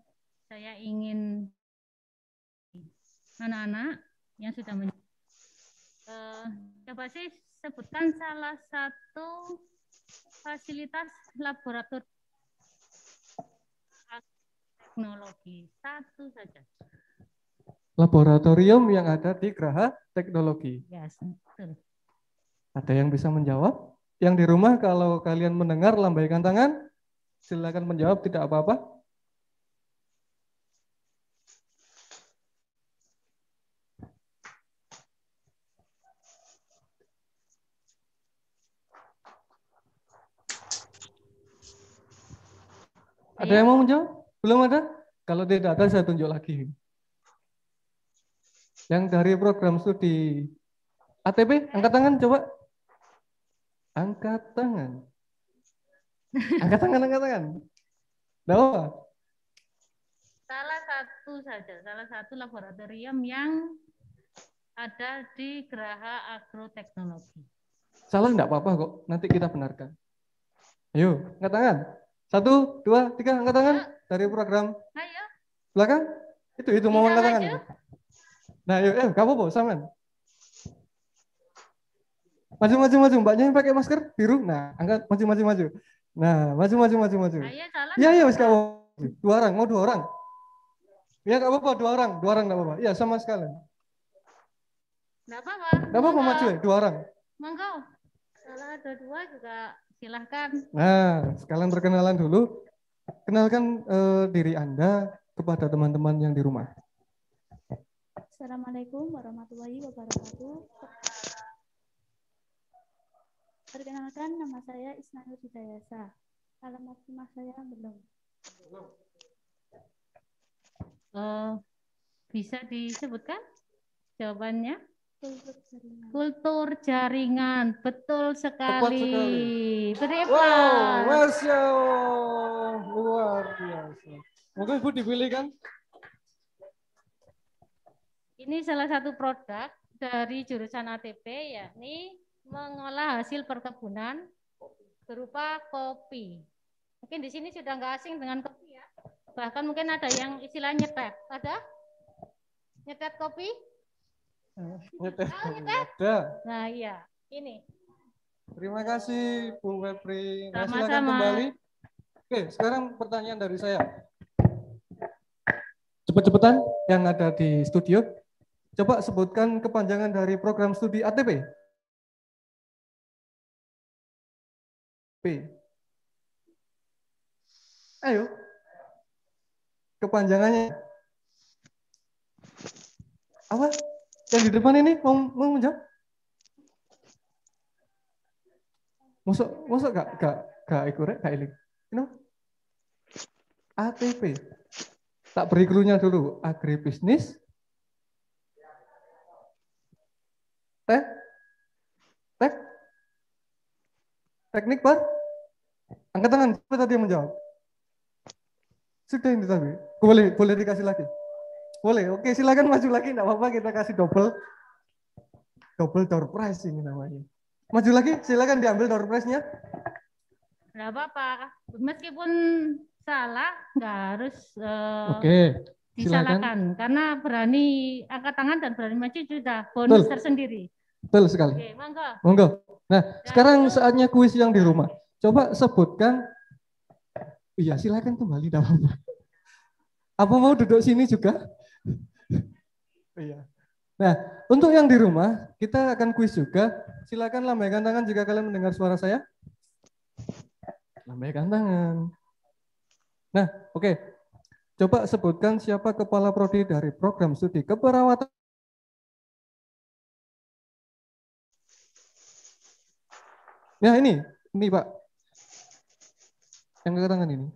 saya ingin anak-anak yang sudah coba sih sebutkan salah satu fasilitas laboratorium teknologi, satu saja. Laboratorium yang ada di Geraha Teknologi. Yes, betul. Ada yang bisa menjawab? Yang di rumah kalau kalian mendengar lambaikan tangan, silakan menjawab, tidak apa-apa. Ada yang mau menjawab? Belum ada? Kalau tidak ada, saya tunjuk lagi. Yang dari program studi ATP, angkat tangan coba. Angkat tangan. Angkat tangan, angkat tangan. Tidak apa? Salah satu saja, salah satu laboratorium yang ada di Geraha Agroteknologi. Salah enggak apa-apa kok, nanti kita benarkan. Ayo, angkat tangan. 1, 2, 3, angkat tangan. Dari program Ayo. belakang. Itu mau angkat tangan. Nah, ayo, kamu apa, Saman? Maju. Mbaknya yang pakai masker biru. Nah, angkat, maju. Nah, maju. Ayo, salah. Iya, wis kamu. 2 orang, mau 2 orang. Ya, enggak apa-apa, 2 orang enggak apa-apa. Iya, sama sekali. Enggak apa-apa. Enggak apa-apa, maju ya, 2 orang. Monggo. Kalau ada 2 juga silahkan. Nah, sekalian perkenalan dulu. Kenalkan diri Anda kepada teman-teman yang di rumah. Assalamualaikum warahmatullahi wabarakatuh. Perkenalkan, nama saya Isnanur Hidayasa. Alamat rumah saya belum. Bisa disebutkan jawabannya? Kultur jaringan. Kultur jaringan, betul Tepat sekali. sekali. Beri Wow, applause. Masya Allah, luar biasa. Mungkin Ibu dipilih kan? Ini salah satu produk dari jurusan ATP, yakni mengolah hasil perkebunan berupa kopi. Mungkin di sini sudah nggak asing dengan kopi ya. Bahkan mungkin ada yang istilahnya nyetet. Ada? Nyetet kopi? Nyetet. Oh, nyetet? Ada. Nah iya, ini. Terima kasih Bu Febri. Nah, silakan Sama-sama. kembali. Oke, sekarang pertanyaan dari saya. Cepet-cepetan yang ada di studio. Coba sebutkan kepanjangan dari program studi ATP. P. Ayo. Kepanjangannya. Apa? Yang di depan ini mau menjawab? Masuk gak ikurek, gak ilik. ATP. Tak beri clue-nya dulu. Agribisnis. Teknik, Pak. Angkat tangan. Siapa tadi yang menjawab? Sudah ini tadi. Boleh dikasih lagi. Boleh. Oke, silakan maju lagi. Enggak apa-apa, kita kasih double door prize ini namanya. Maju lagi, silakan diambil door prize-nya. Enggak apa-apa. Meskipun salah, nggak harus Oke, disalahkan. Karena berani angkat tangan dan berani maju sudah bonus tersendiri. Betul sekali. Oke, monggo. Monggo. Nah, sekarang saatnya kuis yang di rumah. Coba sebutkan. Iya, silakan kembali, enggak apa-apa. Apa mau duduk sini juga? Iya. Nah, untuk yang di rumah, kita akan kuis juga. Silakan lambaikan tangan jika kalian mendengar suara saya. Lambaikan tangan. Nah, oke. Coba sebutkan siapa kepala prodi dari program studi keperawatan. Nah, ini Pak. Yang ke tangan ini.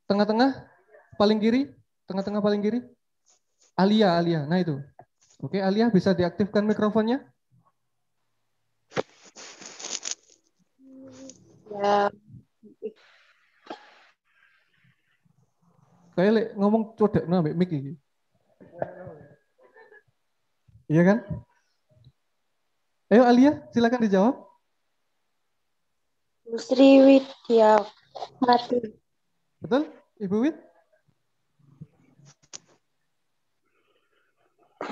Tengah-tengah paling kiri, tengah-tengah paling kiri. Alia. Nah itu. Oke, Alia bisa diaktifkan mikrofonnya? Ya. Kayak ngomong codek ambek mic iki. Iya kan? Ayo Alia, silakan dijawab. Bu Sri Widiawati. Betul, Ibu Wit?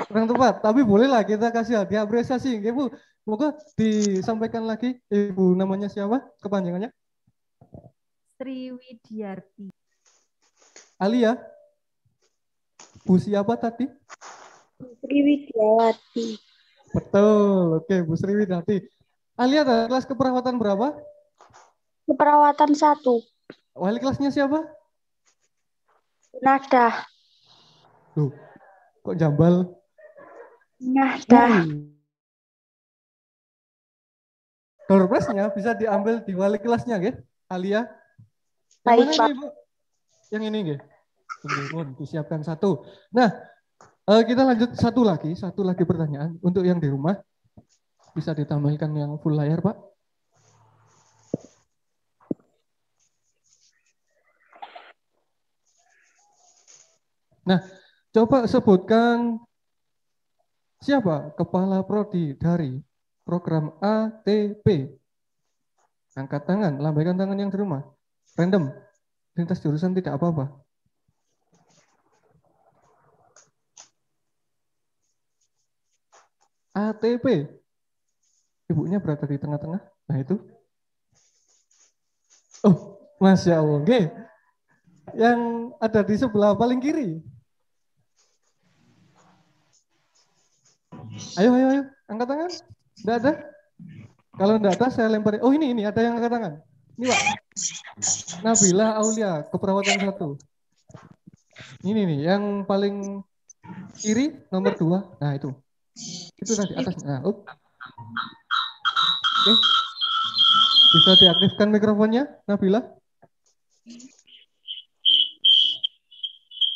Kurang tepat, tapi bolehlah kita kasih hadiah apresiasi. Ibu, moga disampaikan lagi Ibu namanya siapa? Kepanjangannya? Sri Widiarti. Alia? Bu siapa tadi? Bu Sri Widiawati. Betul, oke Bu Sri Widiawati. Alia ada kelas keperawatan berapa? Keperawatan 1. Wali kelasnya siapa? Nada. Loh, kok jambal? Nada. Door prize-nya bisa diambil di wali kelasnya, nggih? Alia. Yang Baik, mana Pak. ini, Bu? Yang ini, nggih. Ini pun disiapkan satu. Nah, kita lanjut satu lagi pertanyaan untuk yang di rumah. Bisa ditampilkan yang full layar, Pak? Nah, coba sebutkan siapa kepala prodi dari program ATP. Angkat tangan, lambaikan tangan yang di rumah. Random, lintas jurusan tidak apa-apa. ATP. Ibunya berada di tengah-tengah. Nah itu. Oh, Masya Allah. Oke. Yang ada di sebelah paling kiri. Ayo. Angkat tangan. Tidak ada? Kalau tidak ada, saya lempar. Oh ini ada yang angkat tangan. Ini Pak. Nabila Aulia, keperawatan 1. Ini nih, yang paling kiri nomor 2. Nah itu. Itu tadi atas. Nah, oke. Bisa diaktifkan mikrofonnya, Nabila?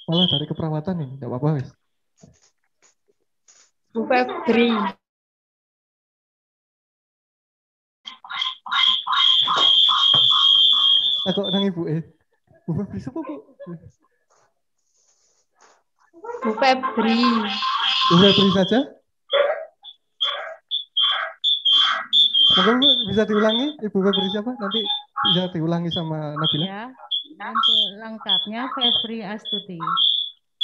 Malah dari keperawatan ini, tidak apa-apa wis. Bu Febri. Kok nang ibu Bu Febri siapa, Bu? Bu Febri. Bu Febri saja? Mungkin Bu bisa diulangi, Ibu Febri siapa? Nanti bisa diulangi sama Nabila. Ya, untuk lengkapnya Febri Astuti.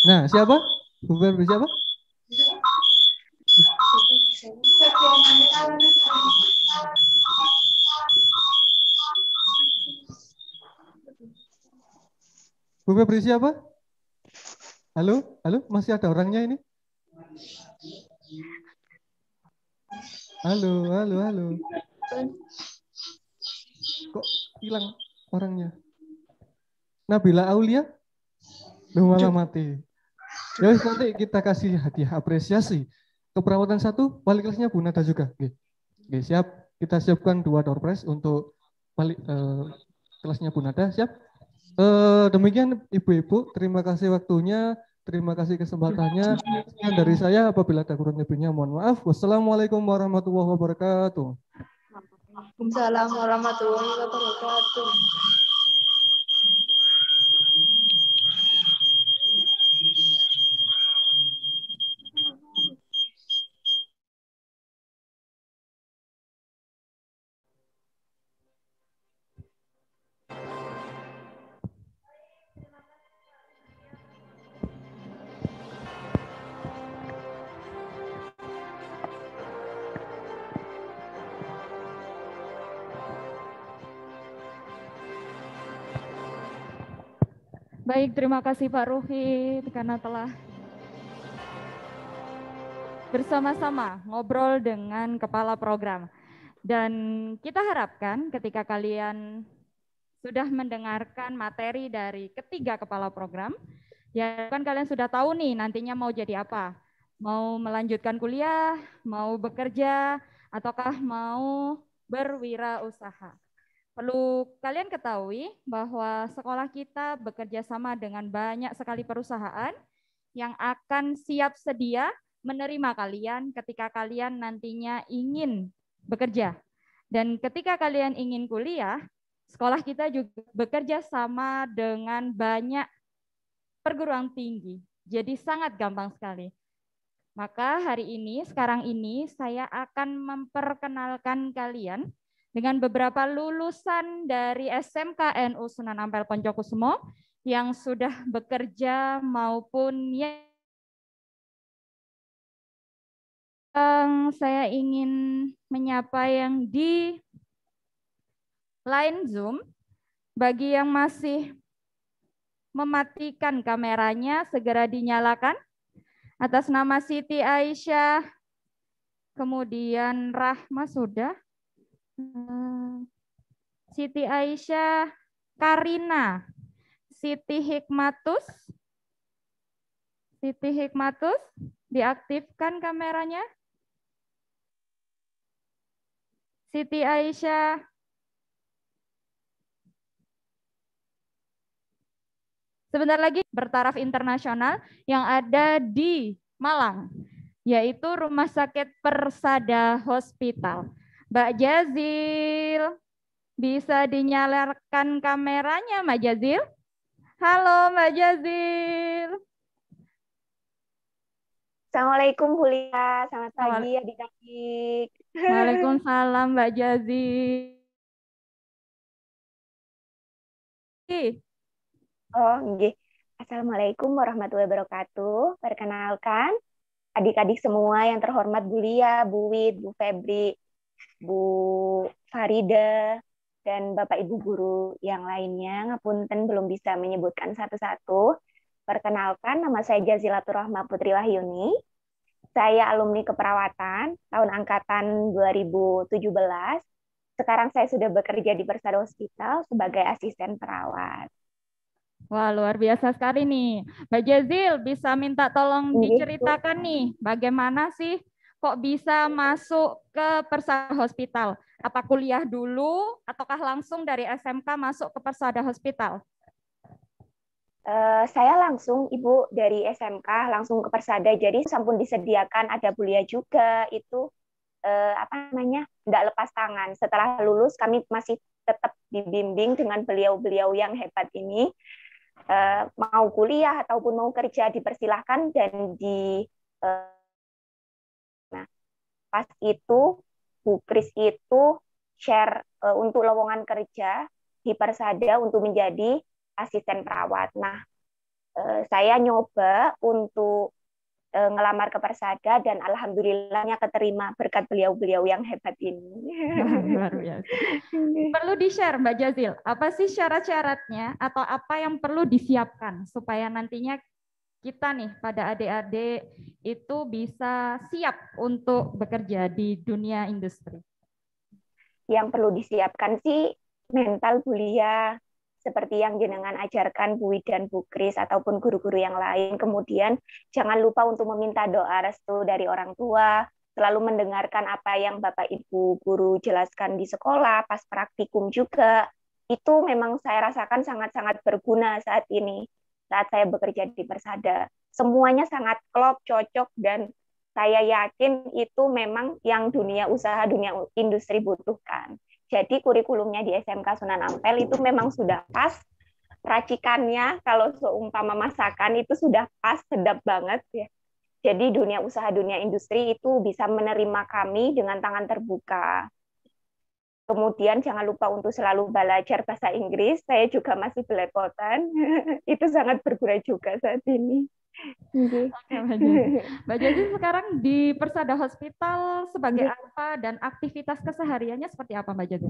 Nah, siapa? Bu Febri siapa? Bu Febri siapa? Halo, halo, masih ada orangnya ini? Halo, halo, halo. Kok hilang orangnya? Nabila Aulia? Lu malah mati. Ya wis, nanti kita kasih hadiah apresiasi. Keperawatan 1, wali kelasnya Bu Nada juga. Oke, siap. Kita siapkan 2 door prize untuk wali kelasnya Bu Nada. Siap. Demikian Ibu-ibu, terima kasih waktunya, terima kasih kesempatannya. Sekian dari saya, apabila ada kurang lebihnya mohon maaf. Wassalamualaikum warahmatullahi wabarakatuh. Waalaikumsalam warahmatullahi wabarakatuh. Baik, terima kasih Pak Ruhid karena telah bersama-sama ngobrol dengan kepala program. Dan kita harapkan ketika kalian sudah mendengarkan materi dari ketiga kepala program, ya kan kalian sudah tahu nih nantinya mau jadi apa. Mau melanjutkan kuliah, mau bekerja, ataukah mau berwirausaha. Perlu kalian ketahui bahwa sekolah kita bekerja sama dengan banyak sekali perusahaan yang akan siap sedia menerima kalian ketika kalian nantinya ingin bekerja. Dan ketika kalian ingin kuliah, sekolah kita juga bekerja sama dengan banyak perguruan tinggi. Jadi sangat gampang sekali. Maka hari ini, sekarang ini saya akan memperkenalkan kalian dengan beberapa lulusan dari SMK NU Sunan Ampel Poncokusumo yang sudah bekerja maupun yang saya ingin menyapa yang di line Zoom. Bagi yang masih mematikan kameranya, segera dinyalakan. Atas nama Siti Aisyah, kemudian Rahma sudah. Siti Aisyah, Karina, Siti Hikmatus, diaktifkan kameranya. Siti Aisyah, sebentar lagi bertaraf internasional yang ada di Malang, yaitu Rumah Sakit Persada Hospital. Mbak Jazil, bisa dinyalakan kameranya Mbak Jazil? Halo Mbak Jazil. Assalamualaikum Hulia, selamat pagi adik-adik. Waalaikumsalam Mbak Jazil. Oh, nggih. Assalamualaikum warahmatullahi wabarakatuh. Perkenalkan, adik-adik semua yang terhormat Bu Lia, Bu Wid, Bu Febri, Bu Farida, dan Bapak Ibu guru yang lainnya. Ngapunten belum bisa menyebutkan satu-satu. Perkenalkan, nama saya Jazilatur Rahma Putri Wahyuni. Saya alumni keperawatan tahun angkatan 2017. Sekarang saya sudah bekerja di Persada Hospital sebagai asisten perawat. Wah, luar biasa sekali nih. Mbak Jazil, bisa minta tolong diceritakan nih, bagaimana sih kok bisa masuk ke Persada Hospital? Apa kuliah dulu ataukah langsung dari SMK masuk ke Persada Hospital? Saya langsung, Ibu, dari SMK langsung ke Persada. Jadi sampun disediakan ada kuliah juga, itu apa namanya, tidak lepas tangan. Setelah lulus kami masih tetap dibimbing dengan beliau-beliau yang hebat ini. Mau kuliah ataupun mau kerja dipersilahkan, dan nah, pas itu Bu Kris itu share untuk lowongan kerja di Persada untuk menjadi asisten perawat. Nah, saya nyoba untuk ngelamar ke Persada dan alhamdulillahnya keterima berkat beliau-beliau yang hebat ini. Luar biasa. Perlu di-share Mbak Jazil, apa sih syarat-syaratnya atau apa yang perlu disiapkan supaya nantinya kita nih pada adik-adik itu bisa siap untuk bekerja di dunia industri? Yang perlu disiapkan sih mental Bulia, seperti yang jenengan ajarkan Bu Wid dan Bu Kris ataupun guru-guru yang lain. Kemudian jangan lupa untuk meminta doa restu dari orang tua, selalu mendengarkan apa yang Bapak Ibu guru jelaskan di sekolah, pas praktikum juga. Itu memang saya rasakan sangat-sangat berguna saat ini, saat saya bekerja di Persada. Semuanya sangat klop, cocok, dan saya yakin itu memang yang dunia usaha, dunia industri butuhkan. Jadi kurikulumnya di SMK Sunan Ampel itu memang sudah pas, racikannya kalau seumpama masakan itu sudah pas, sedap banget ya. Jadi dunia usaha, dunia industri itu bisa menerima kami dengan tangan terbuka. Kemudian jangan lupa untuk selalu belajar bahasa Inggris, saya juga masih belepotan, itu sangat berguna juga saat ini. Oke, Mbak Jazi sekarang di Persada Hospital sebagai apa dan aktivitas kesehariannya seperti apa Mbak Jazi?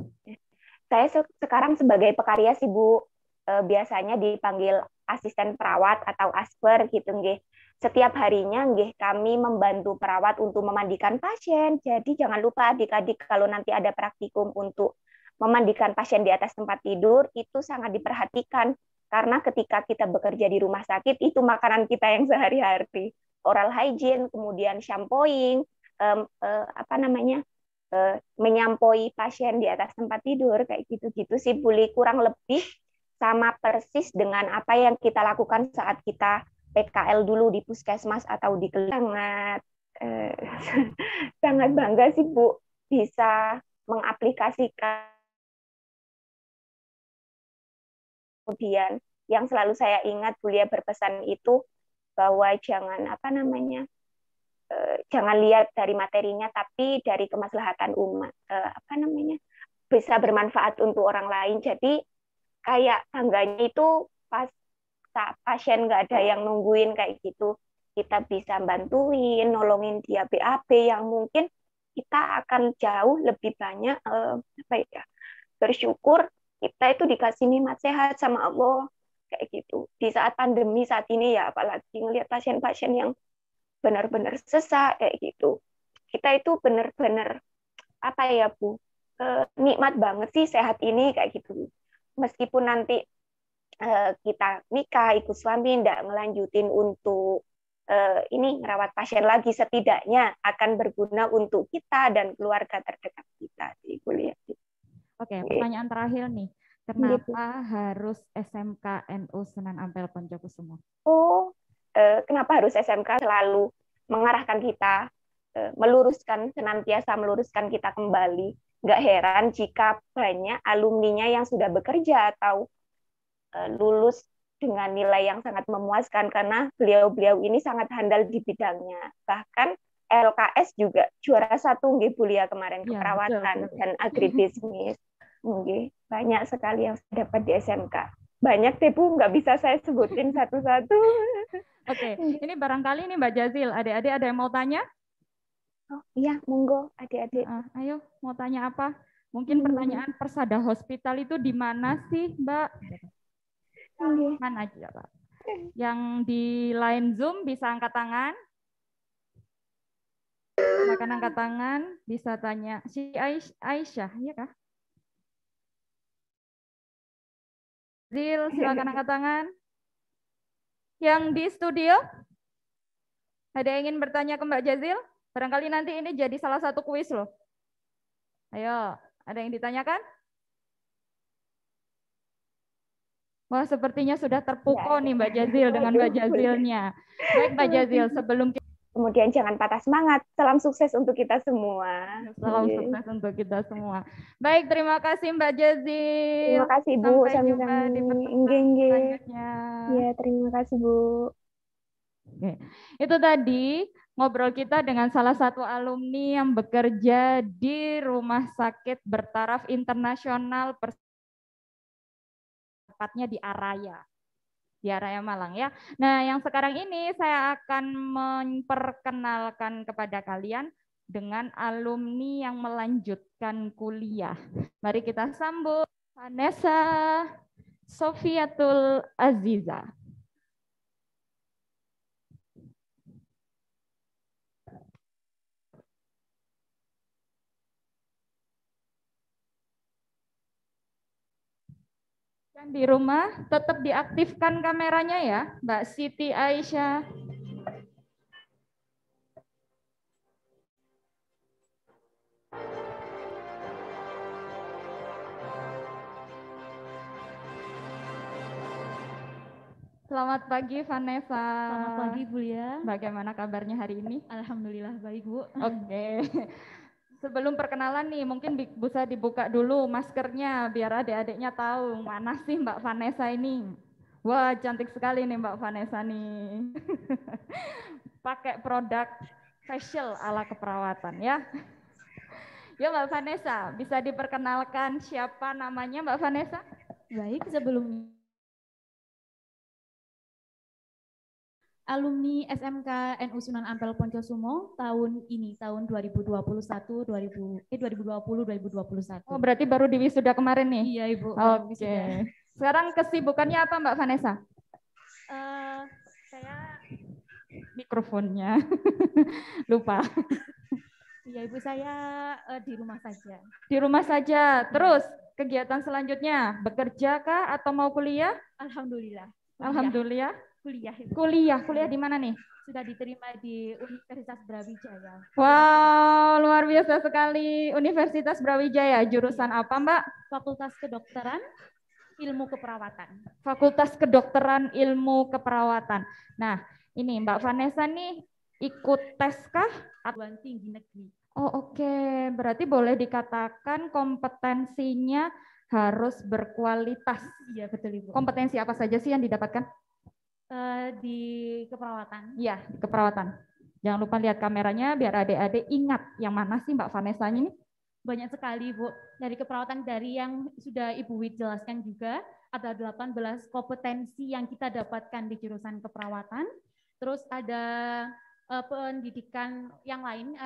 Saya sekarang sebagai pekarya sih Bu, biasanya dipanggil asisten perawat atau asper gitu nggih. Setiap harinya nggih kami membantu perawat untuk memandikan pasien. Jadi jangan lupa adik-adik kalau nanti ada praktikum untuk memandikan pasien di atas tempat tidur itu sangat diperhatikan. Karena ketika kita bekerja di rumah sakit, itu makanan kita yang sehari-hari. Oral hygiene, kemudian shampooing, menyampoi pasien di atas tempat tidur, kayak gitu-gitu sih, boleh kurang lebih sama persis dengan apa yang kita lakukan saat kita PKL dulu di puskesmas atau di klinik. Sangat bangga sih Bu, bisa mengaplikasikan. Kemudian yang selalu saya ingat Bulia berpesan itu bahwa jangan jangan lihat dari materinya tapi dari kemaslahatan umat, bisa bermanfaat untuk orang lain. Jadi kayak tangganya itu pas pasien nggak ada yang nungguin kayak gitu, kita bisa bantuin, nolongin dia BAB yang mungkin kita akan jauh lebih banyak bersyukur kita itu dikasih nikmat sehat sama Allah kayak gitu. Di saat pandemi saat ini ya, apalagi ngelihat pasien-pasien yang benar-benar sesak kayak gitu. Kita itu benar-benar Bu, nikmat banget sih sehat ini kayak gitu. Meskipun nanti kita nikah, ikut suami, tidak ngelanjutin untuk ini ngerawat pasien lagi, setidaknya akan berguna untuk kita dan keluarga terdekat kita sih, Kuliah. Oke, pertanyaan terakhir nih. Kenapa harus SMK NU Sunan Ampel Poncokusumo? Kenapa harus SMK? Selalu mengarahkan kita, senantiasa meluruskan kita kembali. Nggak heran jika banyak alumninya yang sudah bekerja atau lulus dengan nilai yang sangat memuaskan karena beliau-beliau ini sangat handal di bidangnya. Bahkan LKS juga juara 1 nggih Bulia kemarin keperawatan dan agribisnis. Banyak sekali yang saya dapat di SMK. Banyak deh Bu, nggak bisa saya sebutin satu-satu. Oke, ini barangkali nih Mbak Jazil, adik-adik ada yang mau tanya? Oh iya, monggo adik-adik. Ayo, mau tanya apa? Mungkin pertanyaan Persada Hospital itu di mana sih Mbak? Mana aja Pak? Yang di line Zoom bisa angkat tangan. Silakan angkat tangan, bisa tanya. Si Aisyah, iya kah? Zil, silakan angkat tangan. Yang di studio, ada yang ingin bertanya ke Mbak Jazil? Barangkali nanti ini jadi salah satu kuis loh. Ayo, ada yang ditanyakan? Wah, sepertinya sudah terpukau nih Mbak Jazil dengan Mbak Jazilnya. Baik Mbak Jazil, sebelum kemudian jangan patah semangat. Salam sukses untuk kita semua. Salam sukses untuk kita semua. Baik, terima kasih Mbak Jazil. Terima kasih Bu. Sampai jumpa di pertemuan selanjutnya. Ya, terima kasih Bu. Oke. Itu tadi ngobrol kita dengan salah satu alumni yang bekerja di Rumah Sakit Bertaraf Internasional, tepatnya di Araya. Di Araya Malang ya. Nah, yang sekarang ini saya akan memperkenalkan kepada kalian dengan alumni yang melanjutkan kuliah. Mari kita sambut Vanessa Sofiatul Aziza. Di rumah tetap diaktifkan kameranya ya, Mbak Siti Aisyah. Selamat pagi Vanessa. Selamat pagi Bu Lia. Bagaimana kabarnya hari ini? Alhamdulillah baik Bu. Oke. Sebelum perkenalan nih, mungkin bisa dibuka dulu maskernya biar adik-adiknya tahu mana sih Mbak Vanessa ini. Wah, cantik sekali nih Mbak Vanessa nih. Pakai produk facial ala keperawatan ya. Ya Mbak Vanessa, bisa diperkenalkan siapa namanya Mbak Vanessa? Baik, sebelum alumni SMK NU Sunan Ampel Poncosumo tahun ini, tahun 2020-2021. Oh, berarti baru di wisuda kemarin nih? Iya Ibu. Oke. Sekarang kesibukannya apa Mbak Vanessa? Saya mikrofonnya lupa. Iya Ibu, saya di rumah saja. Di rumah saja. Terus kegiatan selanjutnya bekerja kah atau mau kuliah? Alhamdulillah. Alhamdulillah. Kuliah. Kuliah di mana nih? Sudah diterima di Universitas Brawijaya. Wow, luar biasa sekali. Universitas Brawijaya, jurusan apa Mbak? Fakultas Kedokteran Ilmu Keperawatan. Fakultas Kedokteran Ilmu Keperawatan. Nah, ini Mbak Vanessa nih ikut tes kah? Perguruan tinggi negeri. Oh oke. Berarti boleh dikatakan kompetensinya harus berkualitas. Iya betul Ibu. Kompetensi apa saja sih yang didapatkan? Di keperawatan. Iya, di keperawatan. Jangan lupa lihat kameranya biar adik-adik ingat yang mana sih Mbak Vanessa ini. Banyak sekali Bu. Dari keperawatan, dari yang sudah Ibu Wid jelaskan juga, ada 18 kompetensi yang kita dapatkan di jurusan keperawatan. Terus ada pendidikan yang lain,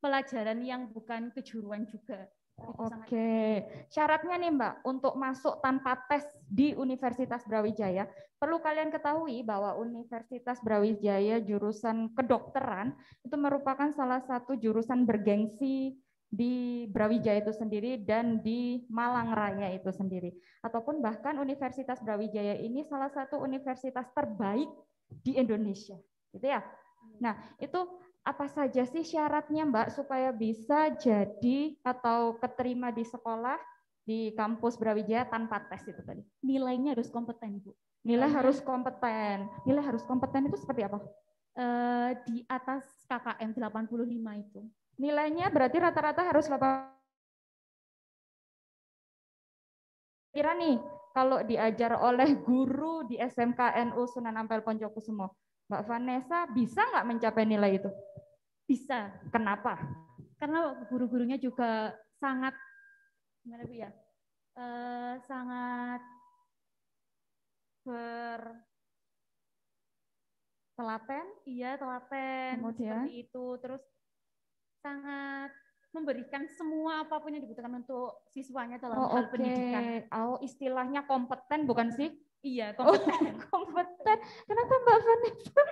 pelajaran yang bukan kejuruan juga. Oke, syaratnya nih Mbak, untuk masuk tanpa tes di Universitas Brawijaya, perlu kalian ketahui bahwa Universitas Brawijaya jurusan kedokteran itu merupakan salah satu jurusan bergengsi di Brawijaya itu sendiri dan di Malang Raya itu sendiri. Ataupun bahkan Universitas Brawijaya ini salah satu universitas terbaik di Indonesia, gitu ya. Nah, itu apa saja sih syaratnya Mbak supaya bisa jadi atau keterima di sekolah di kampus Brawijaya tanpa tes itu tadi? Nilainya harus kompeten Bu. Nilai harus kompeten. Nilai harus kompeten itu seperti apa? Di atas KKM 85 itu. Nilainya berarti rata-rata harus 8. Kira nih kalau diajar oleh guru di SMK NU Sunan Ampel Poncokusumo, Mbak Vanessa bisa nggak mencapai nilai itu? Bisa. Kenapa? Karena guru-gurunya juga sangat, gimana Bu ya, sangat telaten. Iya, telaten. Kemudian? Seperti itu. Terus sangat memberikan semua apapun yang dibutuhkan untuk siswanya dalam hal pendidikan. Oh, istilahnya kompeten bukan sih? Iya, kompeten. Kompeten. Kenapa Mbak Vanessa?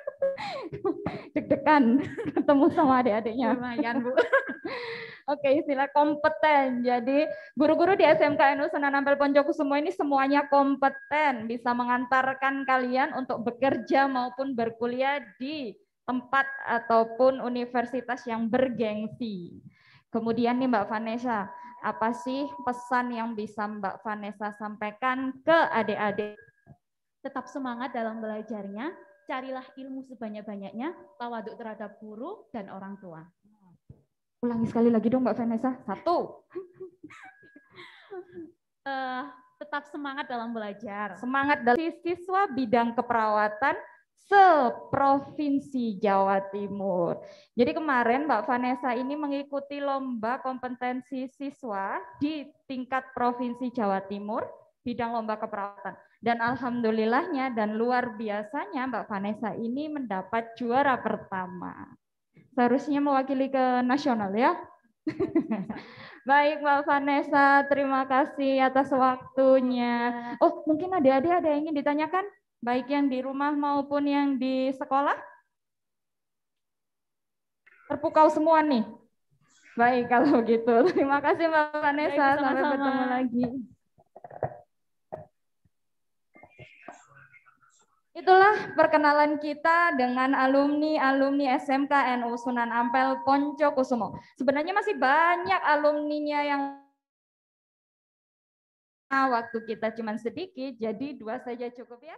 Deg-degan ketemu sama adik-adiknya. Lumayan, Bu. Oke, istilah kompeten. Jadi guru-guru di SMK NU Sunan Ampel Poncokusumo ini semuanya kompeten, bisa mengantarkan kalian untuk bekerja maupun berkuliah di tempat ataupun universitas yang bergengsi. Kemudian nih Mbak Vanessa, apa sih pesan yang bisa Mbak Vanessa sampaikan ke adik-adik? Tetap semangat dalam belajarnya, carilah ilmu sebanyak-banyaknya, tawaduk terhadap guru dan orang tua. Ulangi sekali lagi dong Mbak Vanessa. 1. Tetap semangat dalam belajar. Semangat dari siswa bidang keperawatan se-Provinsi Jawa Timur. Jadi kemarin Mbak Vanessa ini mengikuti lomba kompetensi siswa di tingkat Provinsi Jawa Timur, bidang lomba keperawatan. Dan alhamdulillahnya dan luar biasanya Mbak Vanessa ini mendapat juara pertama. Seharusnya mewakili ke nasional ya. Baik Mbak Vanessa, terima kasih atas waktunya. Oh, mungkin adik-adik ada yang ingin ditanyakan? Baik yang di rumah maupun yang di sekolah? Terpukau semua nih. Baik kalau gitu. Terima kasih Mbak Vanessa. Baik, sampai sama-sama. bertemu lagi. Itulah perkenalan kita dengan alumni SMK NU Sunan Ampel Poncokusumo. Sebenarnya masih banyak alumninya yang waktu kita cuma sedikit, jadi 2 saja cukup ya.